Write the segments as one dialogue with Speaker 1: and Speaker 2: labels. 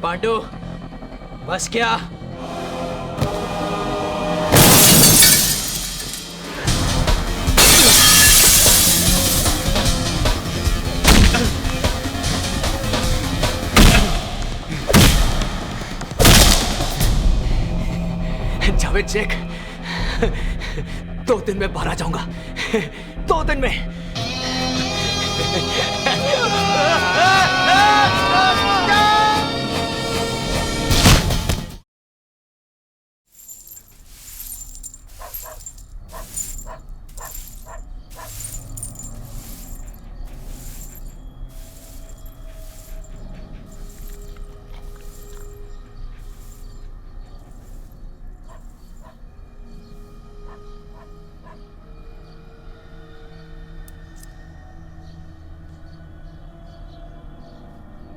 Speaker 1: पांडु, बस क्या? जावेद शेख, 2 दिन में बाहर आ जाऊंगा। 2 दिन में।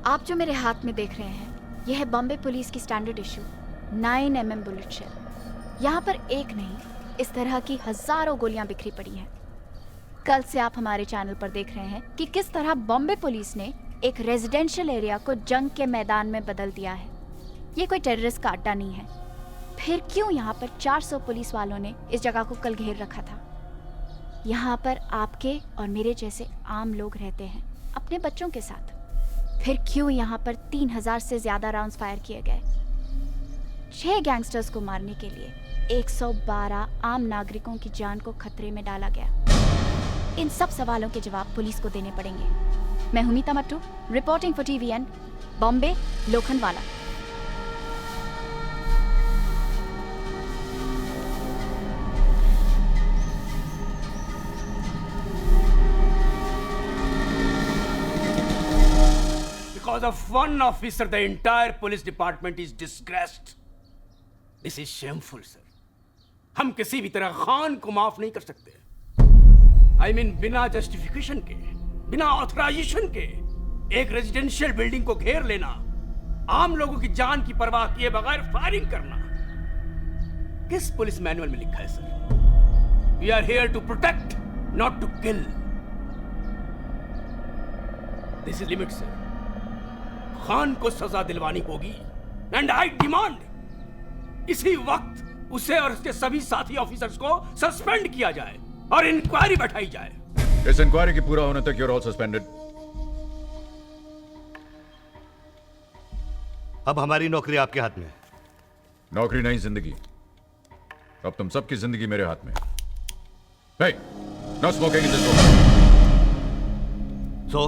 Speaker 2: आप जो मेरे हाथ में देख रहे हैं, यह है बॉम्बे पुलिस की standard issue 9mm bullet shell. यहाँ पर एक नहीं, इस तरह की हजारों गोलियां बिखरी पड़ी हैं। कल से आप हमारे चैनल पर देख रहे हैं कि किस तरह बॉम्बे पुलिस ने एक रेजिडेंशियल एरिया को जंग के मैदान में बदल दिया है। ये कोई टेररिस्ट का अड्डा नहीं है। फिर क्यों यहाँ पर 400 पुलिस वालों ने इस जगह को कल घेर रखा था? यहाँ पर आपके और मेरे जैसे आम लोग रहते हैं, अपने बच्चों के साथ। फिर क्यों यहाँ पर 3000 से ज्यादा राउंड्स फायर किए गए? 6 गैंगस्टर्स को मारने के लिए 112 आम नागरिकों की जान को खतरे में डाला गया। इन सब सवालों के जवाब पुलिस को देने पड़ेंगे। मैं हूं Meeta Mattoo, reporting for TVN, Bombay, Lokhandwala.
Speaker 3: Because of one officer, the entire police department is disgraced. This is shameful, sir. हम किसी भी तरह खान को माफ नहीं कर सकते। I mean, बिना जस्टिफिकेशन के, बिना ऑथराइजेशन के एक रेजिडेंशियल बिल्डिंग को घेर लेना, आम लोगों की जान की परवाह किए बगैर फायरिंग करना, किस पुलिस मैनुअल में लिखा है sir? We are here to protect, not to kill. This is limit, sir. Khan को सजा दिलवानी होगी एंड आई डिमांड इसी वक्त उसे और उसके सभी साथी ऑफिसर्स को सस्पेंड किया जाए और इंक्वायरी बैठाई जाए।
Speaker 4: इस इंक्वायरी के पूरा होने तक यू आर ऑल सस्पेंडेड।
Speaker 5: अब हमारी नौकरी आपके हाथ में है।
Speaker 4: नौकरी नहीं, जिंदगी। अब तुम सबकी जिंदगी मेरे हाथ में। Hey, no smoking in this room.
Speaker 5: So,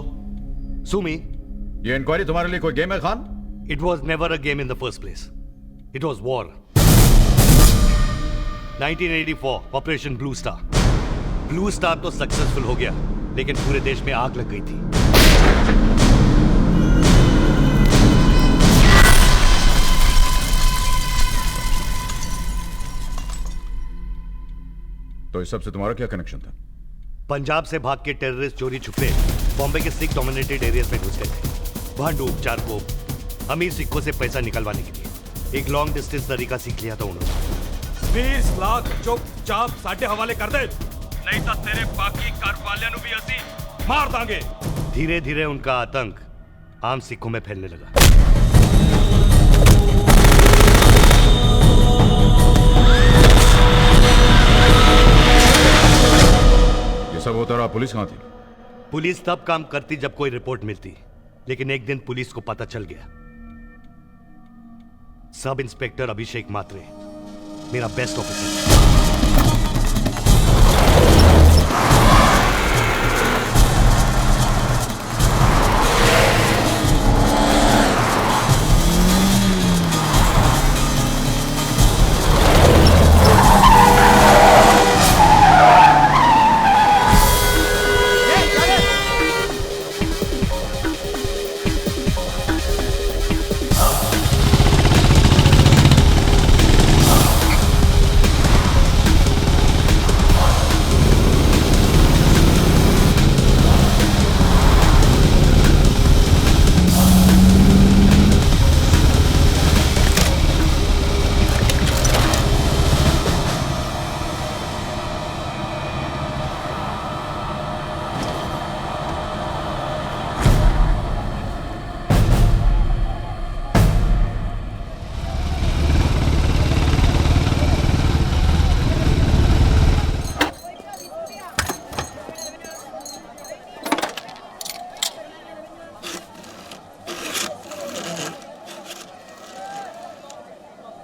Speaker 5: sue me.
Speaker 4: ये इंक्वायरी तुम्हारे लिए कोई गेम है Khan?
Speaker 5: It was never a game in the first place. It was war. 1984, Operation Blue Star. Blue Star तो सक्सेसफुल हो गया, लेकिन पूरे देश में आग लग गई थी।
Speaker 4: तो इस सब से तुम्हारा क्या कनेक्शन था?
Speaker 5: पंजाब से भाग के टेररिस्ट चोरी छुपे बॉम्बे के सिख डोमिनेटेड एरियाज में घुस गए थे। वहां डूब चार को अमीर सिखों से पैसा निकलवाने के लिए एक लॉन्ग डिस्टेंस तरीका सीख लिया था उन्होंने।
Speaker 6: 20 लाख चुपचाप साडे हवाले कर दे, नहीं तो तेरे बाकी घर वालियां नु भी असी मार दांगे।
Speaker 5: धीरे धीरे उनका आतंक आम सिखों में फैलने लगा।
Speaker 4: ये सब होता रहा, पुलिस कहां थी?
Speaker 5: पुलिस तब काम करती जब कोई रिपोर्ट मिलती, लेकिन एक दिन पुलिस को पता चल गया। सब इंस्पेक्टर अभिषेक मात्रे, मेरा बेस्ट ऑफिसर।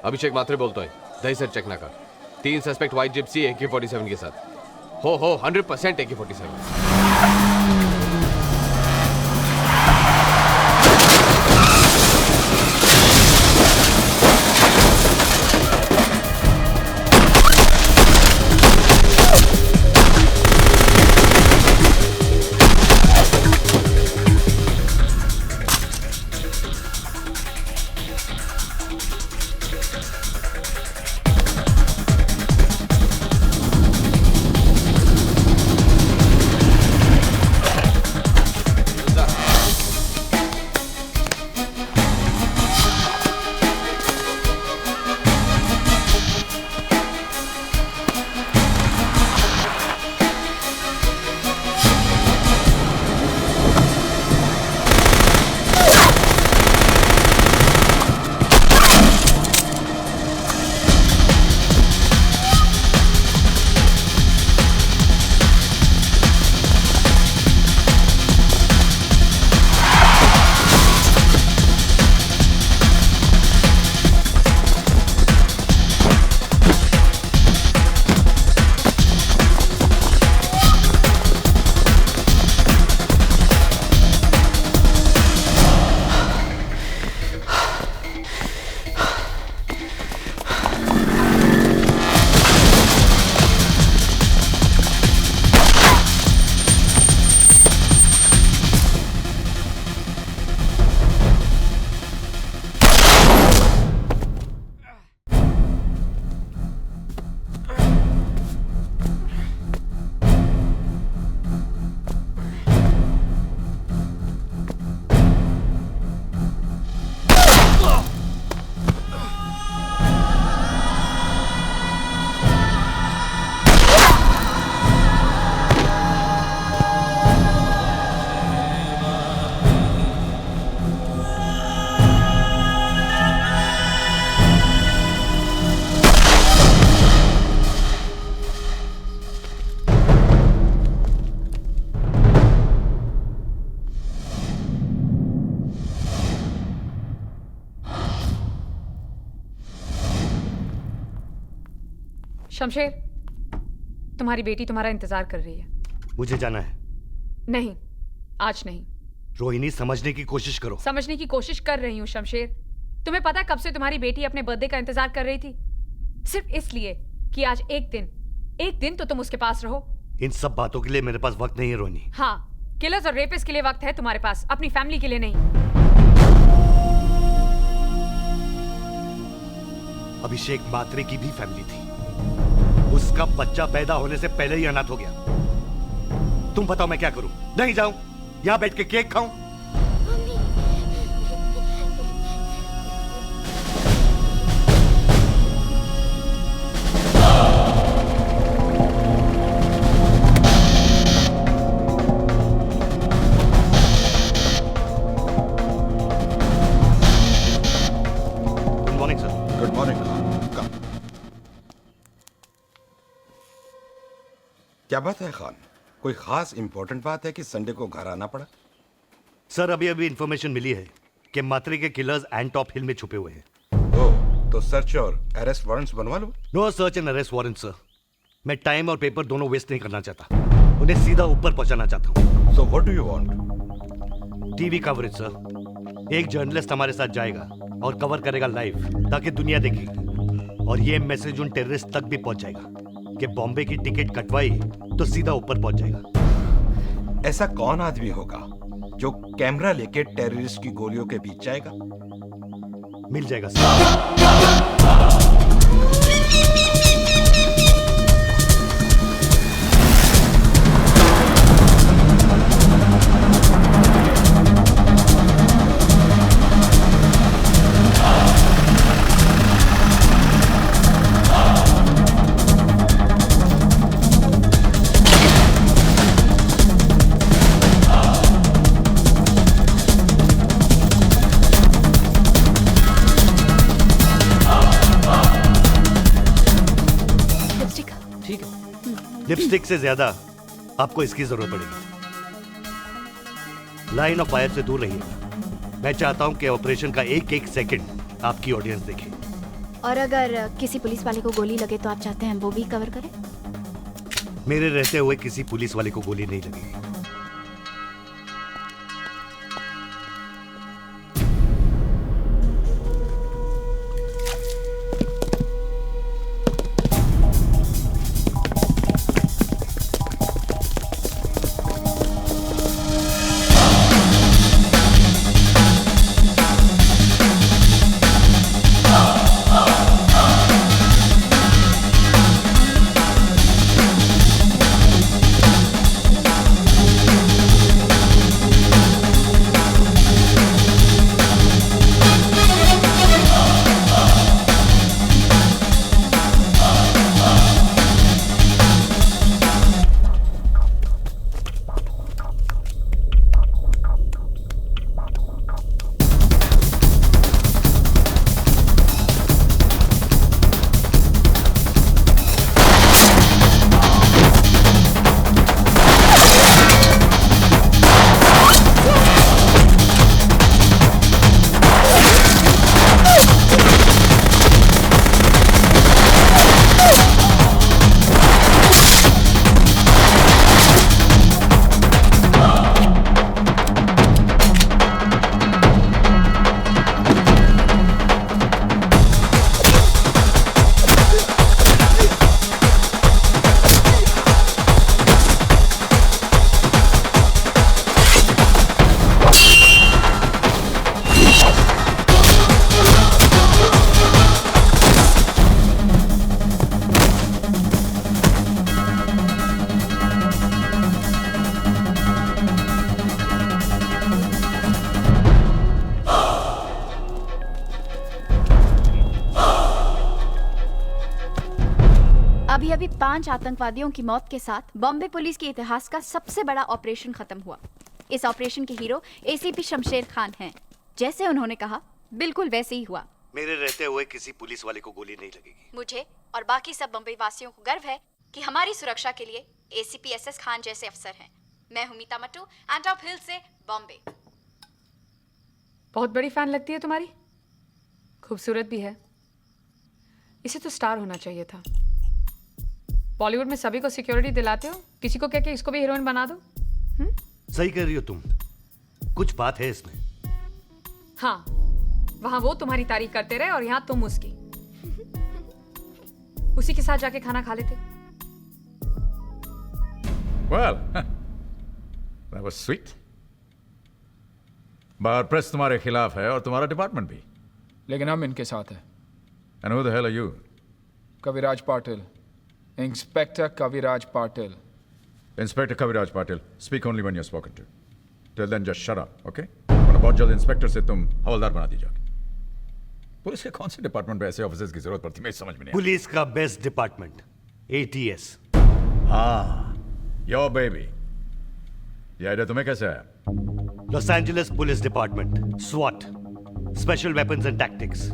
Speaker 7: अभिषेक मात्रे बोलतोय दही सर चेक नाका 3 सस्पेक्ट व्हाईट जिप्सी AK-47 के साथ हो 100% AK-47
Speaker 8: शमशेर, तुम्हारी बेटी तुम्हारा इंतजार कर रही है।
Speaker 5: मुझे जाना है।
Speaker 8: नहीं, आज नहीं।
Speaker 5: रोहिणी, समझने की कोशिश करो।
Speaker 8: समझने की कोशिश कर रही हूँ शमशेर। तुम्हें पता कब से तुम्हारी बेटी अपने बर्थडे का इंतजार कर रही थी? सिर्फ इसलिए कि आज एक दिन तो तुम उसके पास रहो।
Speaker 5: इन सब बातों के लिए मेरे पास वक्त नहीं है रोहिणी।
Speaker 8: हाँ, किलर्स और रेपिस्ट के लिए वक्त है तुम्हारे पास, अपनी फैमिली के लिए नहीं।
Speaker 5: अभिषेक मात्रे की भी फैमिली थी। उसका बच्चा पैदा होने से पहले ही अनाथ हो गया। तुम बताओ मैं क्या करूं? नहीं जाऊं? यहां बैठ के केक खाऊं? Good morning sir.
Speaker 4: Good morning.
Speaker 9: क्या बात है खान? कोई खास इंपॉर्टेंट बात है कि संडे को घर आना पड़ा?
Speaker 5: सर, अभी इंफॉर्मेशन मिली है कि मात्रे के किलर्स एंटॉप हिल में छुपे हुए हैं।
Speaker 9: ओह, तो सर्च और अरेस्ट वारंट्स बनवा लो।
Speaker 5: No search and arrest warrant sir. मैं टाइम और पेपर दोनों वेस्ट नहीं करना चाहता। उन्हें सीधा ऊपर पहुंचाना चाहता हूँ।
Speaker 9: So what do you want?
Speaker 5: TV coverage sir. एक जर्नलिस्ट हमारे साथ जाएगा और कवर करेगा लाइव, ताकि दुनिया देखेगी। और ये मैसेज उन टेररिस्ट तक भी पहुंच जाएगा कि बॉम्बे की टिकट कटवाई तो सीधा ऊपर पहुंच जाएगा।
Speaker 9: ऐसा कौन आदमी होगा जो कैमरा लेके टेररिस्ट की गोलियों के बीच जाएगा?
Speaker 5: मिल जाएगा सर। लिपस्टिक से ज्यादा आपको इसकी जरूरत पड़ेगी। लाइन ऑफ फायर से दूर रहिएगा। मैं चाहता हूं कि ऑपरेशन का एक एक सेकंड आपकी ऑडियंस देखे।
Speaker 2: और अगर किसी पुलिस वाले को गोली लगे तो आप चाहते हैं वो भी कवर करें?
Speaker 5: मेरे रहते हुए किसी पुलिस वाले को गोली नहीं लगेगी।
Speaker 2: अभी 5 आतंकवादियों की मौत के साथ बॉम्बे पुलिस के इतिहास का सबसे बड़ा ऑपरेशन खत्म हुआ। इस ऑपरेशन के हीरो एसीपी शमशेर खान हैं। जैसे उन्होंने कहा बिल्कुल वैसे ही हुआ।
Speaker 5: मेरे रहते हुए किसी पुलिस वाले को गोली नहीं लगेगी।
Speaker 2: मुझे और बाकी सब बम्बई वासियों को गर्व है कि हमारी सुरक्षा के लिए एसीपी एसएस खान जैसे अफसर हैं। मैं हूं मीता मट्टू, एंड ऑफ हिल से बॉम्बे।
Speaker 8: बहुत बड़ी फैन लगती है तुम्हारी, खूबसूरत भी है। इसे तो स्टार होना चाहिए था। बॉलीवुड में सभी को सिक्योरिटी दिलाते हो, किसी को कह के इसको भी हीरोइन बना दो।
Speaker 5: सही कर रही हो तुम, कुछ बात है इसमें।
Speaker 8: हाँ, वहां वो तुम्हारी तारीफ करते रहे और यहाँ तुम उसकी। उसी के साथ जाके खाना खा लेते।
Speaker 4: Well, that was sweet. बाहर प्रेस तुम्हारे खिलाफ है और तुम्हारा डिपार्टमेंट भी।
Speaker 10: लेकिन हम इनके साथ हैं।
Speaker 4: And who the hell are you?
Speaker 10: Kaviraj Patil, inspector Kaviraj Patil.
Speaker 4: Inspector Kaviraj Patil. Speak only when you're spoken to. Till then, just shut up, okay? वरना बहुत जल्द इंस्पेक्टर से तुम हवलदार बना दी जाओगे। पुलिस के कौन से डिपार्टमेंट में ऐसे ऑफिसर्स की जरूरत पड़ती है, मुझे समझ में नहीं आता।
Speaker 5: पुलिस का बेस्ट डिपार्टमेंट ATS।
Speaker 4: हाँ, योर बेबी। ये आइडिया तुम्हें कैसे आया?
Speaker 5: Los Angeles police department, SWAT, special weapons and tactics.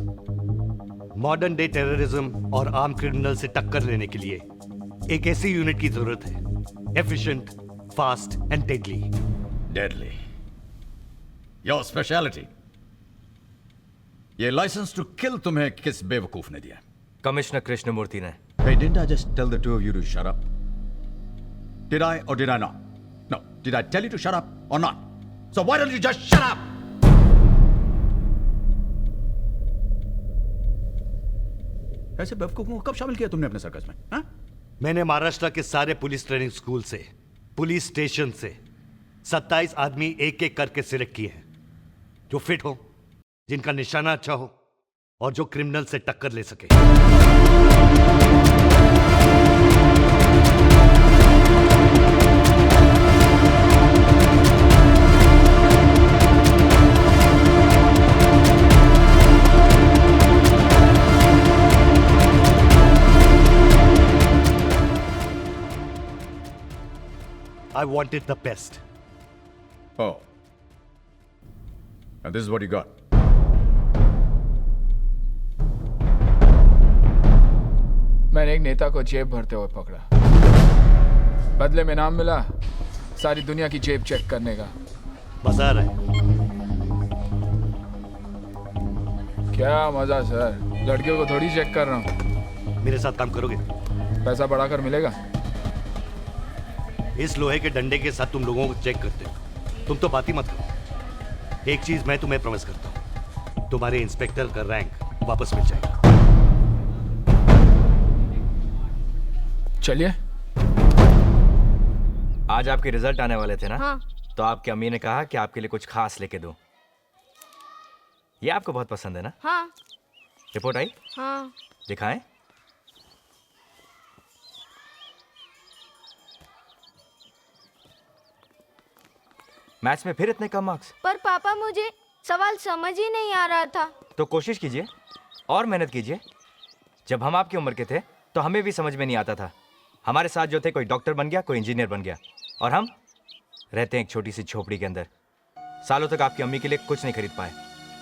Speaker 5: Modern day terrorism और आर्म क्रिमिनल से टक्कर लेने के लिए एक ऐसी यूनिट की जरूरत है, efficient, fast and deadly.
Speaker 4: Deadly. Your speciality. ये लाइसेंस टू किल तुम्हें किस बेवकूफ ने दिया?
Speaker 11: कमिश्नर कृष्णमूर्ति ने।
Speaker 4: Hey, didn't I just tell the two of you to shut up? Did I or did I not? No. Did I tell you to shut up or not? So why don't you just shut up? ऐसे बेवकूफों को कब शामिल किया तुमने अपने circus में? हाँ?
Speaker 5: मैंने महाराष्ट्र के सारे पुलिस ट्रेनिंग स्कूल से, पुलिस स्टेशन से 27 आदमी एक एक करके सिलेक्ट किए हैं, जो फिट हो, जिनका निशाना अच्छा हो और जो क्रिमिनल से टक्कर ले सके। I wanted the best.
Speaker 4: Oh. And this is what you got.
Speaker 10: मैंने एक नेता को जेब भरते हुए पकड़ा। बदले में नाम मिला सारी दुनिया की जेब चेक करने का।
Speaker 5: मजा आ रहा है?
Speaker 10: क्या मजा सर। लड़कियों को थोड़ी चेक कर रहा हूँ।
Speaker 5: मेरे साथ काम करोगे?
Speaker 10: पैसा बढ़ाकर मिलेगा।
Speaker 5: इस लोहे के डंडे के साथ तुम लोगों को चेक करते हो, तुम तो बात ही मत करो। एक चीज मैं तुम्हें प्रॉमिस करता हूँ, तुम्हारे इंस्पेक्टर का रैंक वापस मिल जाएगा।
Speaker 10: चलिए।
Speaker 11: आज आपके रिजल्ट आने वाले थे ना?
Speaker 12: हाँ।
Speaker 11: तो आपकी अम्मी ने कहा कि आपके लिए कुछ खास लेके दूं। ये आपको बहुत पसंद है ना?
Speaker 12: हाँ।
Speaker 11: रिपोर्ट आई?
Speaker 12: हाँ।
Speaker 11: दिखाएं। मैथ्स में फिर इतने कम मार्क्स?
Speaker 12: पर पापा मुझे सवाल समझ ही नहीं आ रहा था।
Speaker 11: तो कोशिश कीजिए और मेहनत कीजिए। जब हम आपकी उम्र के थे तो हमें भी समझ में नहीं आता था। हमारे साथ जो थे, कोई डॉक्टर बन गया, कोई इंजीनियर बन गया, और हम रहते हैं एक छोटी सी झोपड़ी के अंदर। सालों तक आपकी अम्मी के लिए कुछ नहीं खरीद पाए।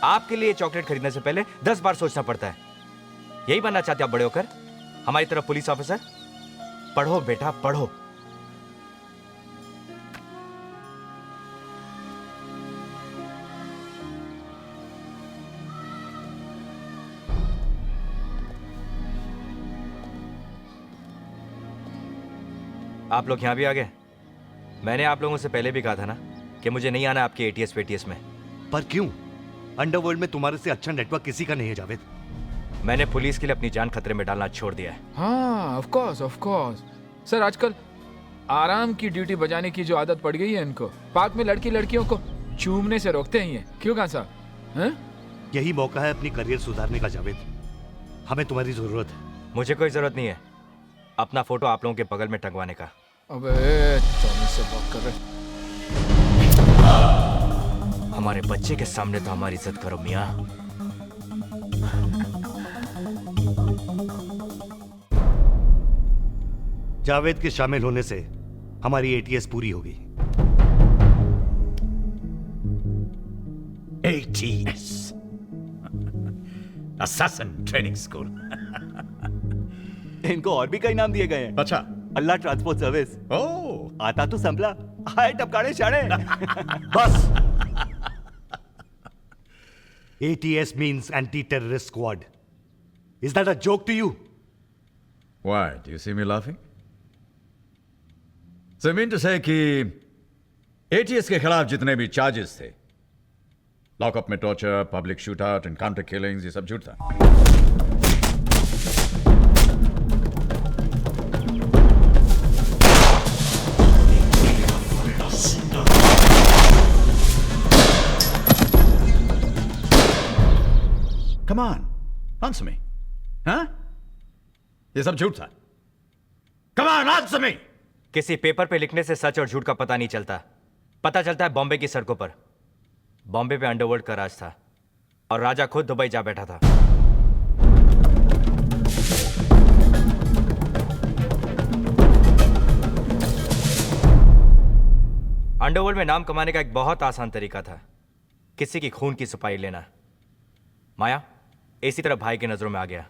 Speaker 11: आपके लिए चॉकलेट खरीदने से पहले 10 बार सोचना पड़ता है। यही बनना चाहते आप बड़े होकर? हमारी तरफ पुलिस ऑफिसर? पढ़ो बेटा पढ़ो। आप लोग यहां भी आ गए। मैंने आप लोगों से पहले भी कहा था ना कि मुझे नहीं आना आपके एटीएस पेटीएस में।
Speaker 5: पर क्यों? अंडरवर्ल्ड में तुम्हारे से अच्छा नेटवर्क किसी का नहीं है जावेद।
Speaker 11: मैंने पुलिस के लिए अपनी जान खतरे में डालना छोड़ दिया है।
Speaker 10: हाँ, ऑफ कोर्स। सर, आजकल आराम की ड्यूटी बजाने की जो आदत पड़ गई है इनको, पार्क में लड़कियों को चूमने से रोकते ही हैं। क्यों खान साहब?
Speaker 5: यही मौका है अपनी करियर सुधारने का जावेद। हमें तुम्हारी जरूरत है।
Speaker 11: मुझे कोई जरूरत नहीं है अपना फोटो आप लोगों के बगल में टंगवाने का।
Speaker 10: अबे टॉमी से बात कर रहे।
Speaker 11: हमारे बच्चे के सामने तो हमारी इज्जत करो मियां।
Speaker 5: जावेद के शामिल होने से हमारी एटीएस पूरी होगी।
Speaker 4: ATS Assassin Training School।
Speaker 13: इनको और भी कई नाम दिए गए हैं।
Speaker 4: अच्छा।
Speaker 13: अल्लाह ट्रांसपोर्ट सर्विस।
Speaker 4: ओह,
Speaker 13: आता तो संभला, हाय टपकाने शाणे।
Speaker 5: बस। ATS means anti-terrorist squad. Is that a joke to you?
Speaker 4: Why? Do you see me laughing? So I mean to say कि ATS के खिलाफ जितने भी चार्जेस थे, लॉकअप में torture, public shoot out, encounter killings, ये सब झूठ था। Come on, answer me. हाँ? ये सब झूठ था। Come on, answer me.
Speaker 11: किसी पेपर पे लिखने से सच और झूठ का पता नहीं चलता। पता चलता है बॉम्बे की सड़कों पर। बॉम्बे पे अंडरवर्ल्ड का राज था और राजा खुद दुबई जा बैठा था। अंडरवर्ल्ड में नाम कमाने का एक बहुत आसान तरीका था, किसी की खून की सफाई लेना। माया इसी तरह भाई की नजरों में आ गया।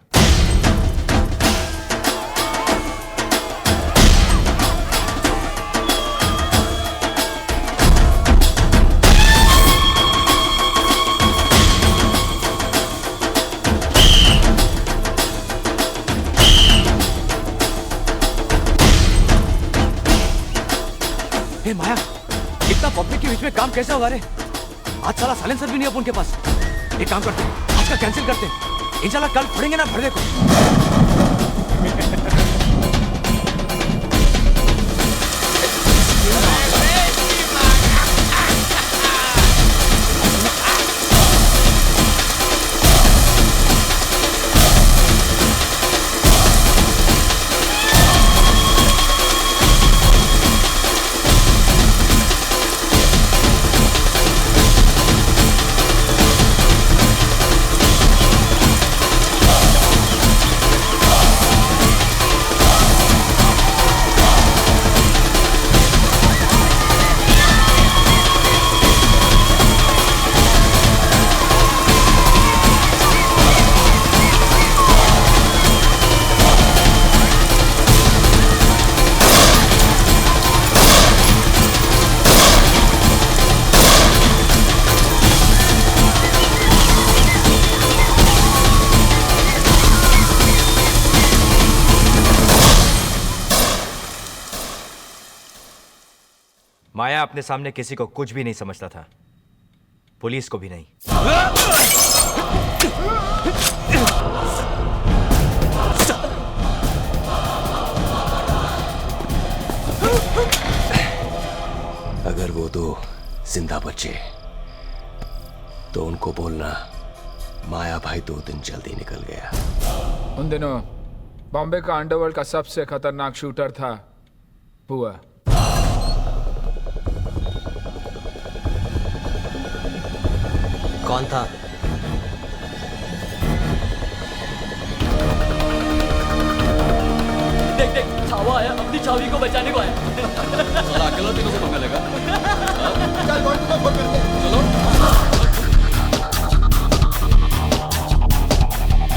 Speaker 1: हे माया, इतना पब्लिक के बीच में काम कैसे होगा रे? आज साला साइलेंसर भी नहीं है अपन के पास। एक काम करते हैं, आज का कैंसिल करते हैं। इंशाल्लाह कल पढ़ेंगे ना भरदे को।
Speaker 11: माया अपने सामने किसी को कुछ भी नहीं समझता था, पुलिस को भी नहीं।
Speaker 14: अगर वो दो जिंदा बचे तो उनको बोलना माया भाई 2 दिन जल्दी निकल गया।
Speaker 10: उन दिनों बॉम्बे का अंडरवर्ल्ड का सबसे खतरनाक शूटर था बुआ।
Speaker 14: कौन था?
Speaker 1: देख देख, छावा आया, अपनी छावी को बचाने को आया। साला अकेला तीनों से पंगा लेगा। चल बॉन्ड को फोन करते हैं। चलो।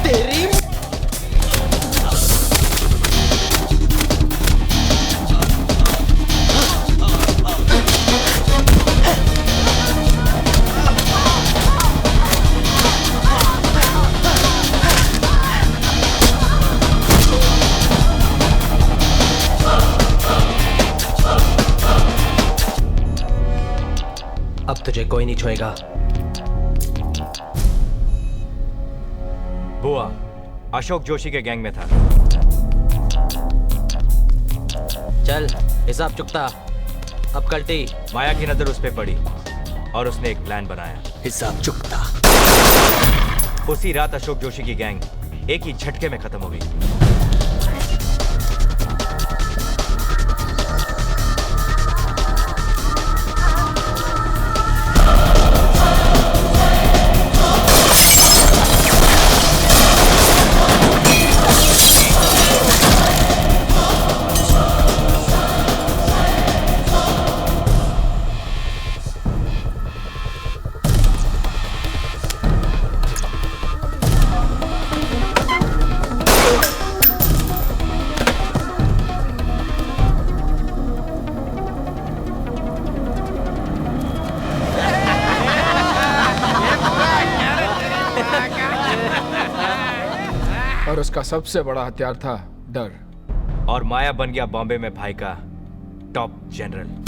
Speaker 1: तेरी
Speaker 14: अब तुझे कोई नहीं छुएगा।
Speaker 11: बुआ अशोक जोशी के गैंग में था।
Speaker 14: चल हिसाब चुकता। अब कल्टी।
Speaker 11: माया की नजर उस पे पड़ी और उसने एक प्लान बनाया।
Speaker 14: हिसाब चुकता।
Speaker 11: उसी रात अशोक जोशी की गैंग एक ही झटके में खत्म हो गई।
Speaker 10: और उसका सबसे बड़ा हथियार था डर।
Speaker 11: और माया बन गया बॉम्बे में भाई का टॉप जनरल।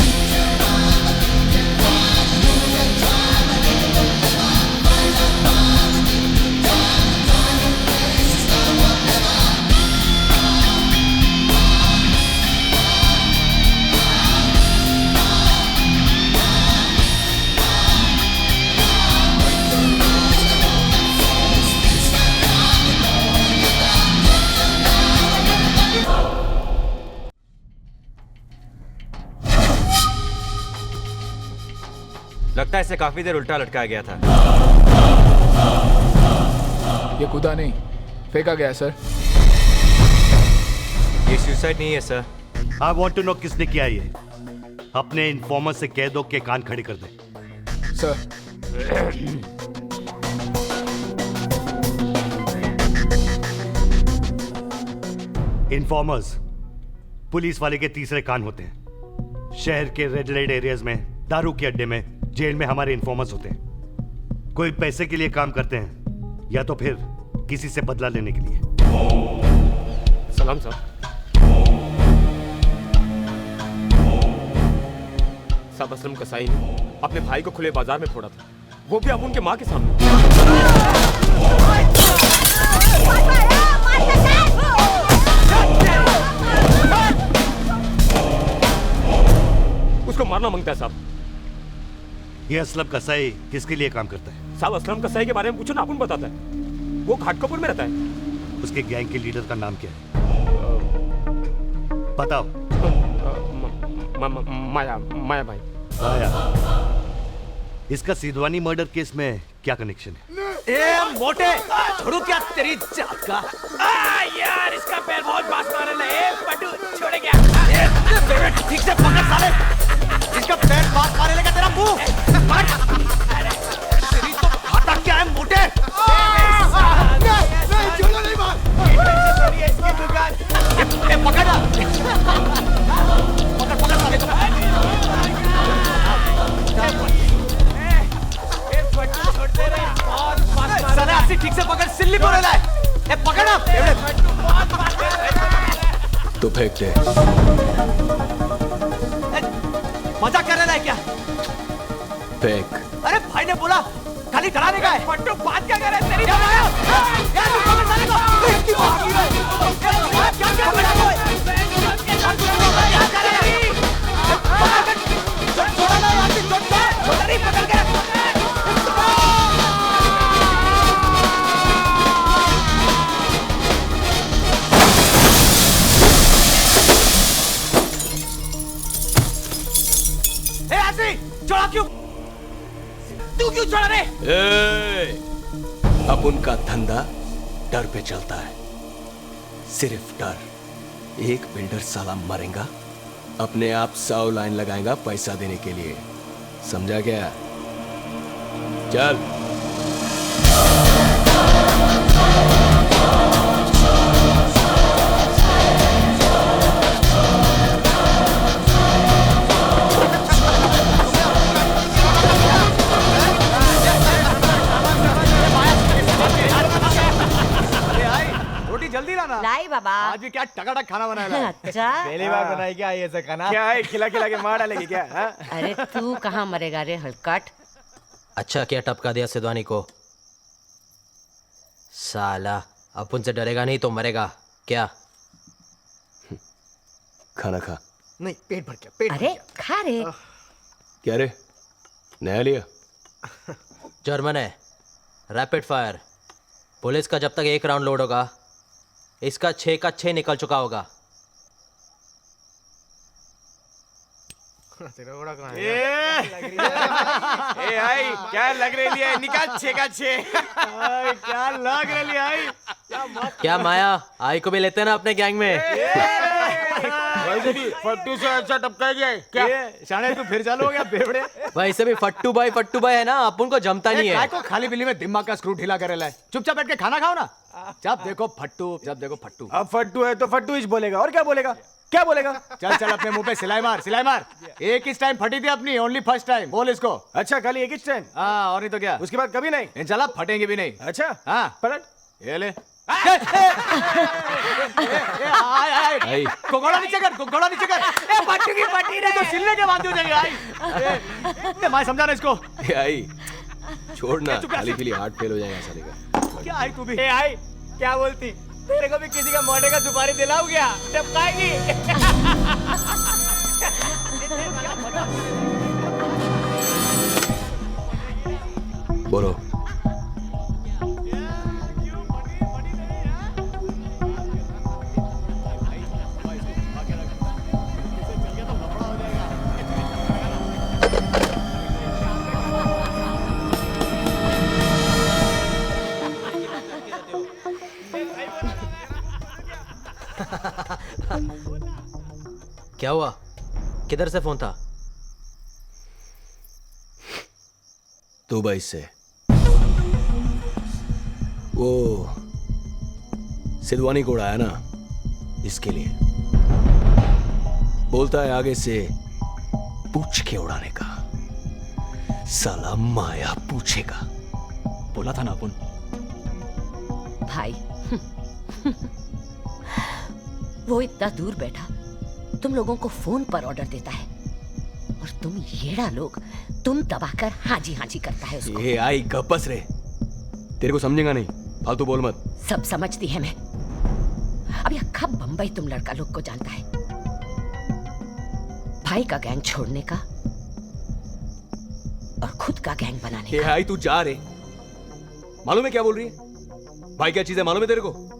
Speaker 11: लगता है इसे काफी देर उल्टा लटकाया गया था।
Speaker 10: ये कूदा नहीं, फेंका गया सर।
Speaker 11: ये सुसाइड नहीं है sir.
Speaker 5: I want to know किसने किया ये। अपने इन्फॉर्मर से कह दो कि कान खड़े कर दे।
Speaker 10: सर
Speaker 5: इन्फॉर्मर्स पुलिस वाले के तीसरे कान होते हैं। शहर के रेड लाइट एरियाज में, दारू के अड्डे में, जेल में हमारे इन्फॉर्मर्स होते हैं। कोई पैसे के लिए काम करते हैं या तो फिर किसी से बदला लेने के लिए।
Speaker 7: सलाम साहब। साहब असलम कसाई ने अपने भाई को खुले बाजार में फोड़ा था, वो भी अब उनके माँ के सामने। उसको मारना मांगता है साहब।
Speaker 5: ये असलम कसाई किसके लिए काम करता है?
Speaker 7: साहब असलम कसाई के बारे में पूछो ना, अपन बताता है। वो घाटकोपुर में रहता है।
Speaker 5: उसके गैंग के लीडर का नाम क्या है? बताओ।
Speaker 7: माया भाई।
Speaker 5: माया। इसका सिद्धवानी मर्डर केस में क्या कनेक्शन है?
Speaker 1: ए मोटे, छोड़ू क्या तेरी जात का? यार इसका पैर बहुत बास मार रहा है। पटू छोड़ गया। ठीक से पकड़ साले। इसका पैर बास मारे लगा तेरा मुंह। तेरी तो खाता क्या है मोटे? नहीं छोड़ो नहीं मार। इसकी दुकान। ए पकड़ ना। पकड़ साले को। छोड़ दे रे। साले ऐसी ठीक से पकड़, सिल्ली बोले लाए। ए पकड़ ना। तो फेंक दे। मजाक कर रहा है क्या?
Speaker 14: फेंक।
Speaker 1: अरे भाई ने बोला खाली डराने का है। फट्टू बात क्या कर रहा है तेरी? क्या माया? यार तू कौन साले को? इसकी भागी है। क्या कर रहा है? क्या कर रहा है? छोड़ा ना यार, छोड़ नहीं पकड़ के। ए आसी, छोड़ा क्यों? तू क्यों छोड़ा रे?
Speaker 14: अब उनका धंधा डर पे चलता है, सिर्फ डर। एक बिल्डर साला मरेगा, अपने आप 100 लाइन लगाएगा पैसा देने के लिए, समझा क्या? चल।
Speaker 1: जल्दी लाना।
Speaker 15: लाई बाबा।
Speaker 1: आज भी क्या टकाटक खाना बनाया है?
Speaker 15: अच्छा
Speaker 1: पहली बार बनाई क्या ऐसा खाना? क्या है, खिला खिला के मार डालेगी क्या?
Speaker 15: अरे तू कहाँ मरेगा रे हलकट।
Speaker 16: अच्छा क्या टपका दिया सिद्धवानी को? साला अपन से डरेगा नहीं तो मरेगा क्या?
Speaker 14: खाना खा।
Speaker 1: नहीं, पेट भर गया, पेट भर
Speaker 15: अरे
Speaker 1: गया।
Speaker 15: खा रे।
Speaker 14: क्या रे, नया लिया?
Speaker 16: जर्मन है, रैपिड फायर। पुलिस का जब तक 1 राउंड लोड होगा, इसका 6 का 6 निकल चुका होगा।
Speaker 1: ए आई क्या लग रही है? निकाल 6 का 6। क्या लग रही आई?
Speaker 16: क्या माया, आई को भी लेते हैं ना अपने गैंग में?
Speaker 1: वैसे भी फट्टू से अच्छा टपका गया है क्या? शाने तू फिर चालू हो गया बेवड़े।
Speaker 16: वैसे भी फट्टू भाई है ना, अपन को जमता नहीं है।
Speaker 1: को खाली बिल्ली में दिमाग का स्क्रू ढीला करे लाए। चुपचाप बैठ के खाना खाओ ना। जब देखो फट्टू, जब देखो फट्टू। अब फट्टू है तो फट्टू ही बोलेगा, और क्या बोलेगा? क्या बोलेगा? चल चल अपने मुंह पे सिलाई मार, सिलाई मार। एक इस टाइम फटी थी अपनी, ओनली फर्स्ट टाइम। बोल इसको। अच्छा खाली एक ही टाइम? हाँ, और नहीं तो क्या? उसके बाद कभी नहीं? चला फटेंगे भी नहीं। अच्छा हाँ, पलट ये ले। कोगोड़ा नीचे कर, कोगोड़ा नीचे कर। ए फट्टू की फटी रे, तो सिलने के बाद हो जाएगा। आई मैं समझा ना इसको।
Speaker 14: आई छोड़ ना, खाली पीली हार्ट फेल हो जाएगा साले का।
Speaker 1: क्या आई तू भी? ए आई क्या बोलती? तेरे को भी किसी का मोटे का सुपारी दिलाऊं क्या? टपकाएगी।
Speaker 14: बोलो।
Speaker 16: क्या हुआ? किधर से फोन था?
Speaker 14: दुबई से। वो सिद्धवानी को उड़ाया ना, इसके लिए बोलता है आगे से पूछ के उड़ाने का। साला माया पूछेगा।
Speaker 1: बोला था ना अपन।
Speaker 15: भाई वो इतना दूर बैठा तुम लोगों को फोन पर ऑर्डर देता है, और तुम येड़ा लोग तुम दबाकर हाजी हाजी करता है उसको।
Speaker 14: ये आई गप्पस रे, तेरे को समझेगा नहीं, फालतू बोल मत।
Speaker 15: सब समझती है मैं। अब यह कब बंबई तुम लड़का लोग को जानता है, भाई का गैंग छोड़ने का और खुद का गैंग बनाने का।
Speaker 14: आई तू जा रे, मालूम है क्या बोल रही है? भाई क्या चीज है मालूम है तेरे को?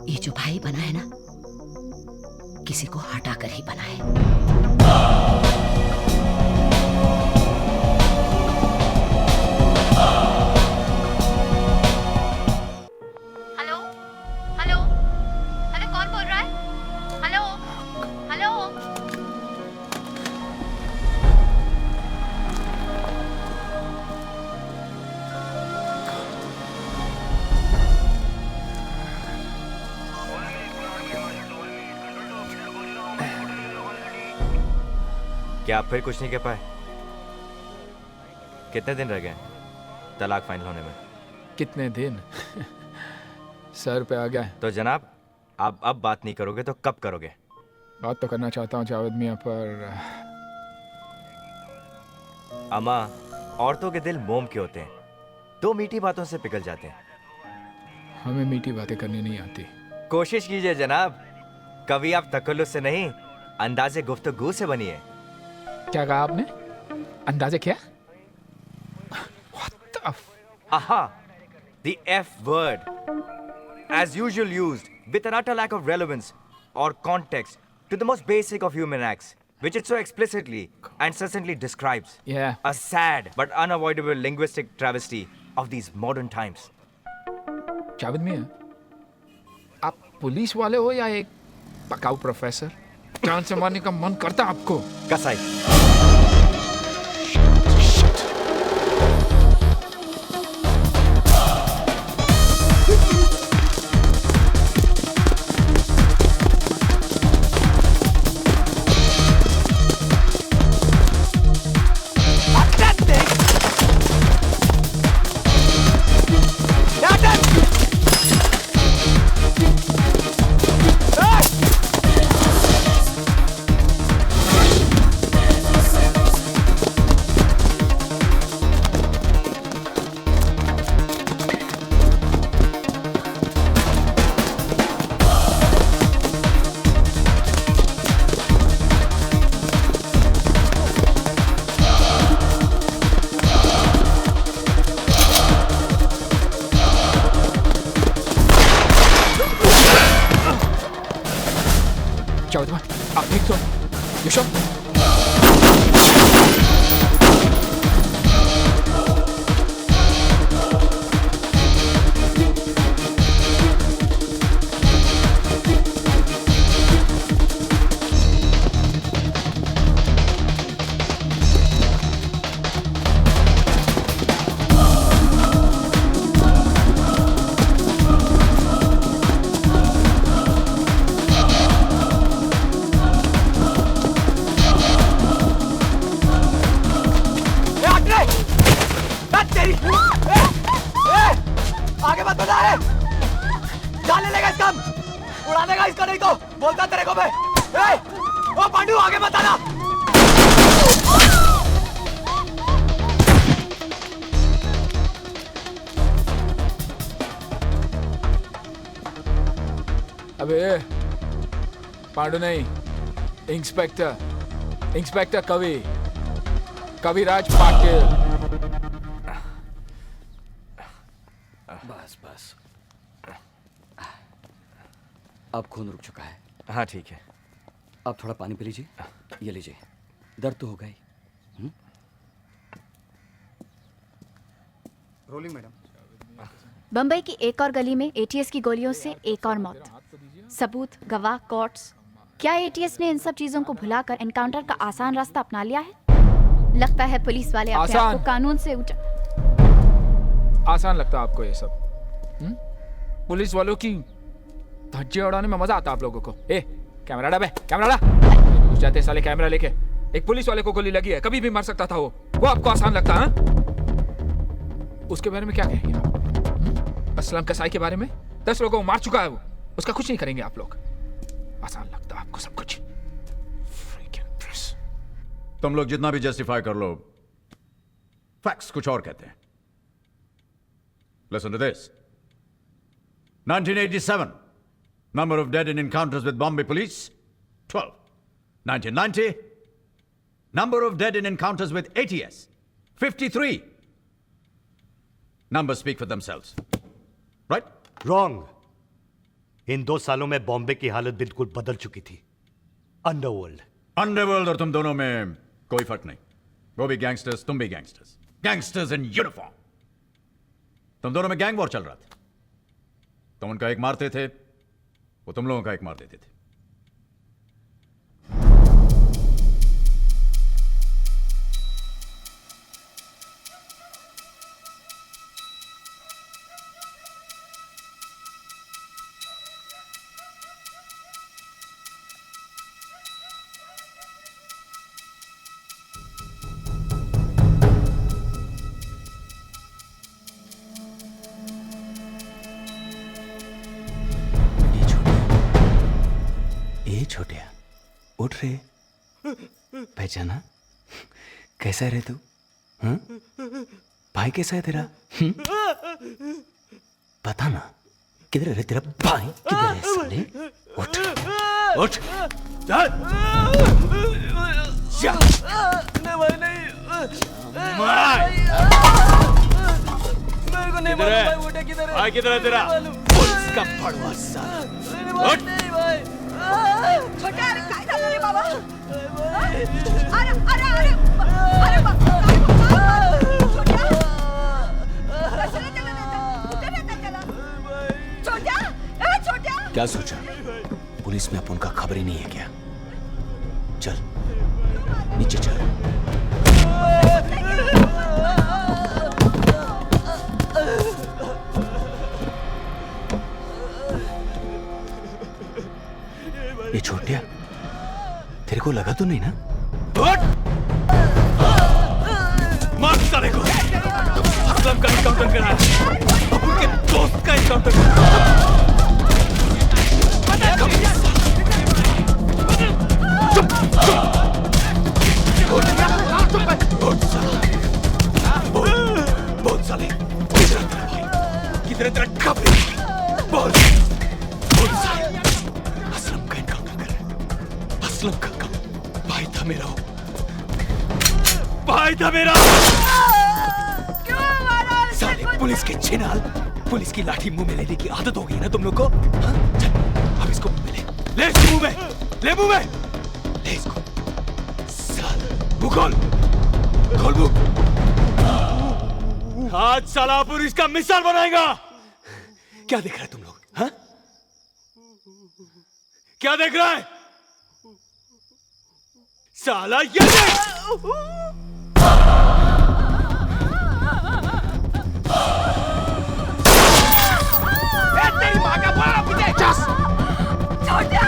Speaker 15: ये जो भाई बना है ना, किसी को हटाकर ही बना है।
Speaker 2: हेलो हेलो हेलो, कौन बोल रहा है? Hello hello.
Speaker 11: क्या आप फिर कुछ नहीं कह पाए? कितने दिन रह गए तलाक फाइनल होने में?
Speaker 10: कितने दिन सर पे आ गया है।
Speaker 11: तो जनाब, आप अब बात नहीं करोगे तो कब करोगे?
Speaker 10: बात तो करना चाहता हूँ जावेद मियाँ, पर
Speaker 11: अमा, औरतों के दिल मोम के होते हैं, 2 मीठी बातों से पिघल जाते हैं।
Speaker 10: हमें मीठी बातें करनी नहीं आती।
Speaker 11: कोशिश कीजिए जनाब, कभी आप तकल्लुफ़ से नहीं, अंदाज़े गुफ्तगू से बनिए।
Speaker 10: क्या कहा आपने? अंदाजे क्या?
Speaker 11: Aha, the F word, as usual used with an utter lack of relevance or context to the most basic of human acts, which it so explicitly and succinctly describes.
Speaker 10: Yeah.
Speaker 11: A sad but unavoidable linguistic travesty of these modern times.
Speaker 10: Javed मियाँ, आप police वाले हो या एक पकाऊ professor? जान से मारने का मन करता आपको?
Speaker 11: कसाई।
Speaker 10: जावेद मियाँ, आप ठीक तो? You sure?
Speaker 1: आगे मत बता रे, जान ले लेगा इसका, उड़ा देगा इसका, नहीं तो बोलता तेरे को मैं। ओ पांडू, आगे मत आना।
Speaker 10: अबे पांडू नहीं, इंस्पेक्टर कविराज पाटिल।
Speaker 1: बस अब खून रुक चुका है।
Speaker 11: हाँ ठीक है।
Speaker 1: अब थोड़ा पानी पी लीजिए, ये लीजिए, दर्द तो होगा ही।
Speaker 17: Rolling madam.
Speaker 2: बम्बई की एक और गली में एटीएस की गोलियों से एक और मौत। सबूत, गवाह, कोर्ट्स। क्या एटीएस ने इन सब चीजों को भुलाकर एनकाउंटर का आसान रास्ता अपना लिया है? लगता है पुलिस वाले अपने आप को कानून से
Speaker 10: आसान लगता आपको ये सब? पुलिस वालों की धज्जियां उड़ाने में मजा आता आप लोगों को? कैमरा डा बे, कैमरा डा। घुस जाते साले कैमरा लेके। एक पुलिस वाले को गोली लगी है, कभी भी मर सकता था वो आपको आसान लगता है? उसके बारे में क्या कहेंगे आप? असलम कसाई के बारे में 10 लोगों को मार चुका है वो, उसका कुछ नहीं करेंगे आप लोग? आसान लगता है आपको सब कुछ?
Speaker 4: तुम लोग जितना भी जस्टिफाई कर लो, फैक्ट्स कुछ और कहते हैं। Listen to this. 1987, number of dead in encounters with Bombay police, 12. 1990, number of dead in encounters with ATS, 53. Numbers speak for themselves. Right?
Speaker 5: Wrong. इन 2 सालों में बॉम्बे की हालत बिल्कुल बदल चुकी थी। अंडरवर्ल्ड
Speaker 4: और तुम दोनों में कोई फर्क नहीं। वो भी गैंगस्टर्स, तुम भी गैंगस्टर्स। Gangsters in uniform. तुम दोनों में गैंग वॉर चल रहा था। तुम उनका एक मारते थे, वो तुम लोगों का एक मार देते थे।
Speaker 14: छोटिया, उठ रे। पहचाना? कैसा है रे तू? हाँ? भाई कैसा है तेरा? पता ना किधर है रे तेरा भाई? किधर है साले? उठ उठ चल
Speaker 1: मेरे को नहीं मालूम भाई, उठे किधर है?
Speaker 6: भाई किधर है तेरा?
Speaker 14: पुलिस का भड़वा साला।
Speaker 1: उठ नहीं भाई।
Speaker 18: छोटे अरे काय झालं रे बाबा? अरे अरे अरे अरे बाबा छोट्या कशाला त्याला नेतात? कुठे नेतात त्याला? छोट्या ए छोट्या
Speaker 14: क्या सोचा? पुलिस में अपन का खबर ही नहीं है क्या? चल नीचे चल। ये छोटिया, तेरे को लगा तो नहीं ना?
Speaker 6: मार साले को। असलम का एनकाउंटर करा, अबू के दोस्त का एनकाउंटर करा।
Speaker 14: बोल साले, किधर है तेरा खबरी? बोल साले, असलम का एनकाउंटर कर। असलम का भाई था मेरा, भाई था मेरा। साले पुलिस के छिनाल, पुलिस की लाठी मुंह में लेने की आदत हो गई ना तुम लोग को? हाँ? चल, अब इसको मुंह में ले इसको मुंह में, ले मुंह में, ले इसको। साल मुंह खोल, खोल मुंह।
Speaker 6: आज साला पुलिस का मिसाल बनाएगा।
Speaker 14: क्या देख रहे तुम लोग? हाँ?
Speaker 6: क्या देख रहा है साला? ये देख।
Speaker 1: तेरी माँ का बड़ा पुटे। छोटा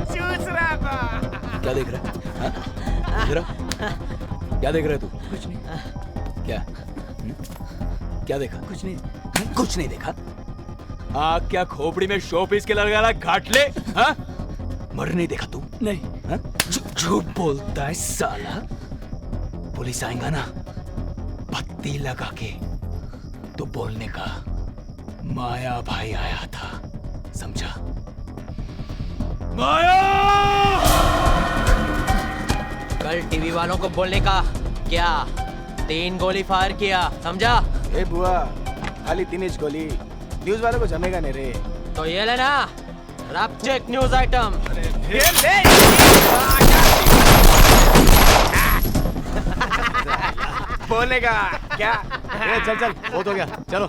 Speaker 1: चूस रहा था।
Speaker 14: क्या देख रहा है? हाँ? इधर आ। क्या देख रहा है तू?
Speaker 1: कुछ नहीं।
Speaker 14: क्या? क्या देखा? कुछ नहीं। कुछ नहीं देखा? आग क्या खोपड़ी में शो पीस के लगा घाट ले? हाँ? मर नहीं देखा तू? नहीं। हाँ? झूठ बोलता है साला। पुलिस आएगा ना, पत्ती लगा के तो बोलने का माया भाई आया था, समझा?
Speaker 6: माया!
Speaker 16: कल टीवी वालों को बोलने का क्या? 3 गोली फायर किया, समझा?
Speaker 1: ए बुआ, खाली 3 इंच गोली, न्यूज़ वालों को जमेगा नहीं रे।
Speaker 16: तो ये लेना, रैप चेक न्यूज़ आइटम।
Speaker 1: बोलेगा क्या? चल चल, बहुत हो गया, चलो।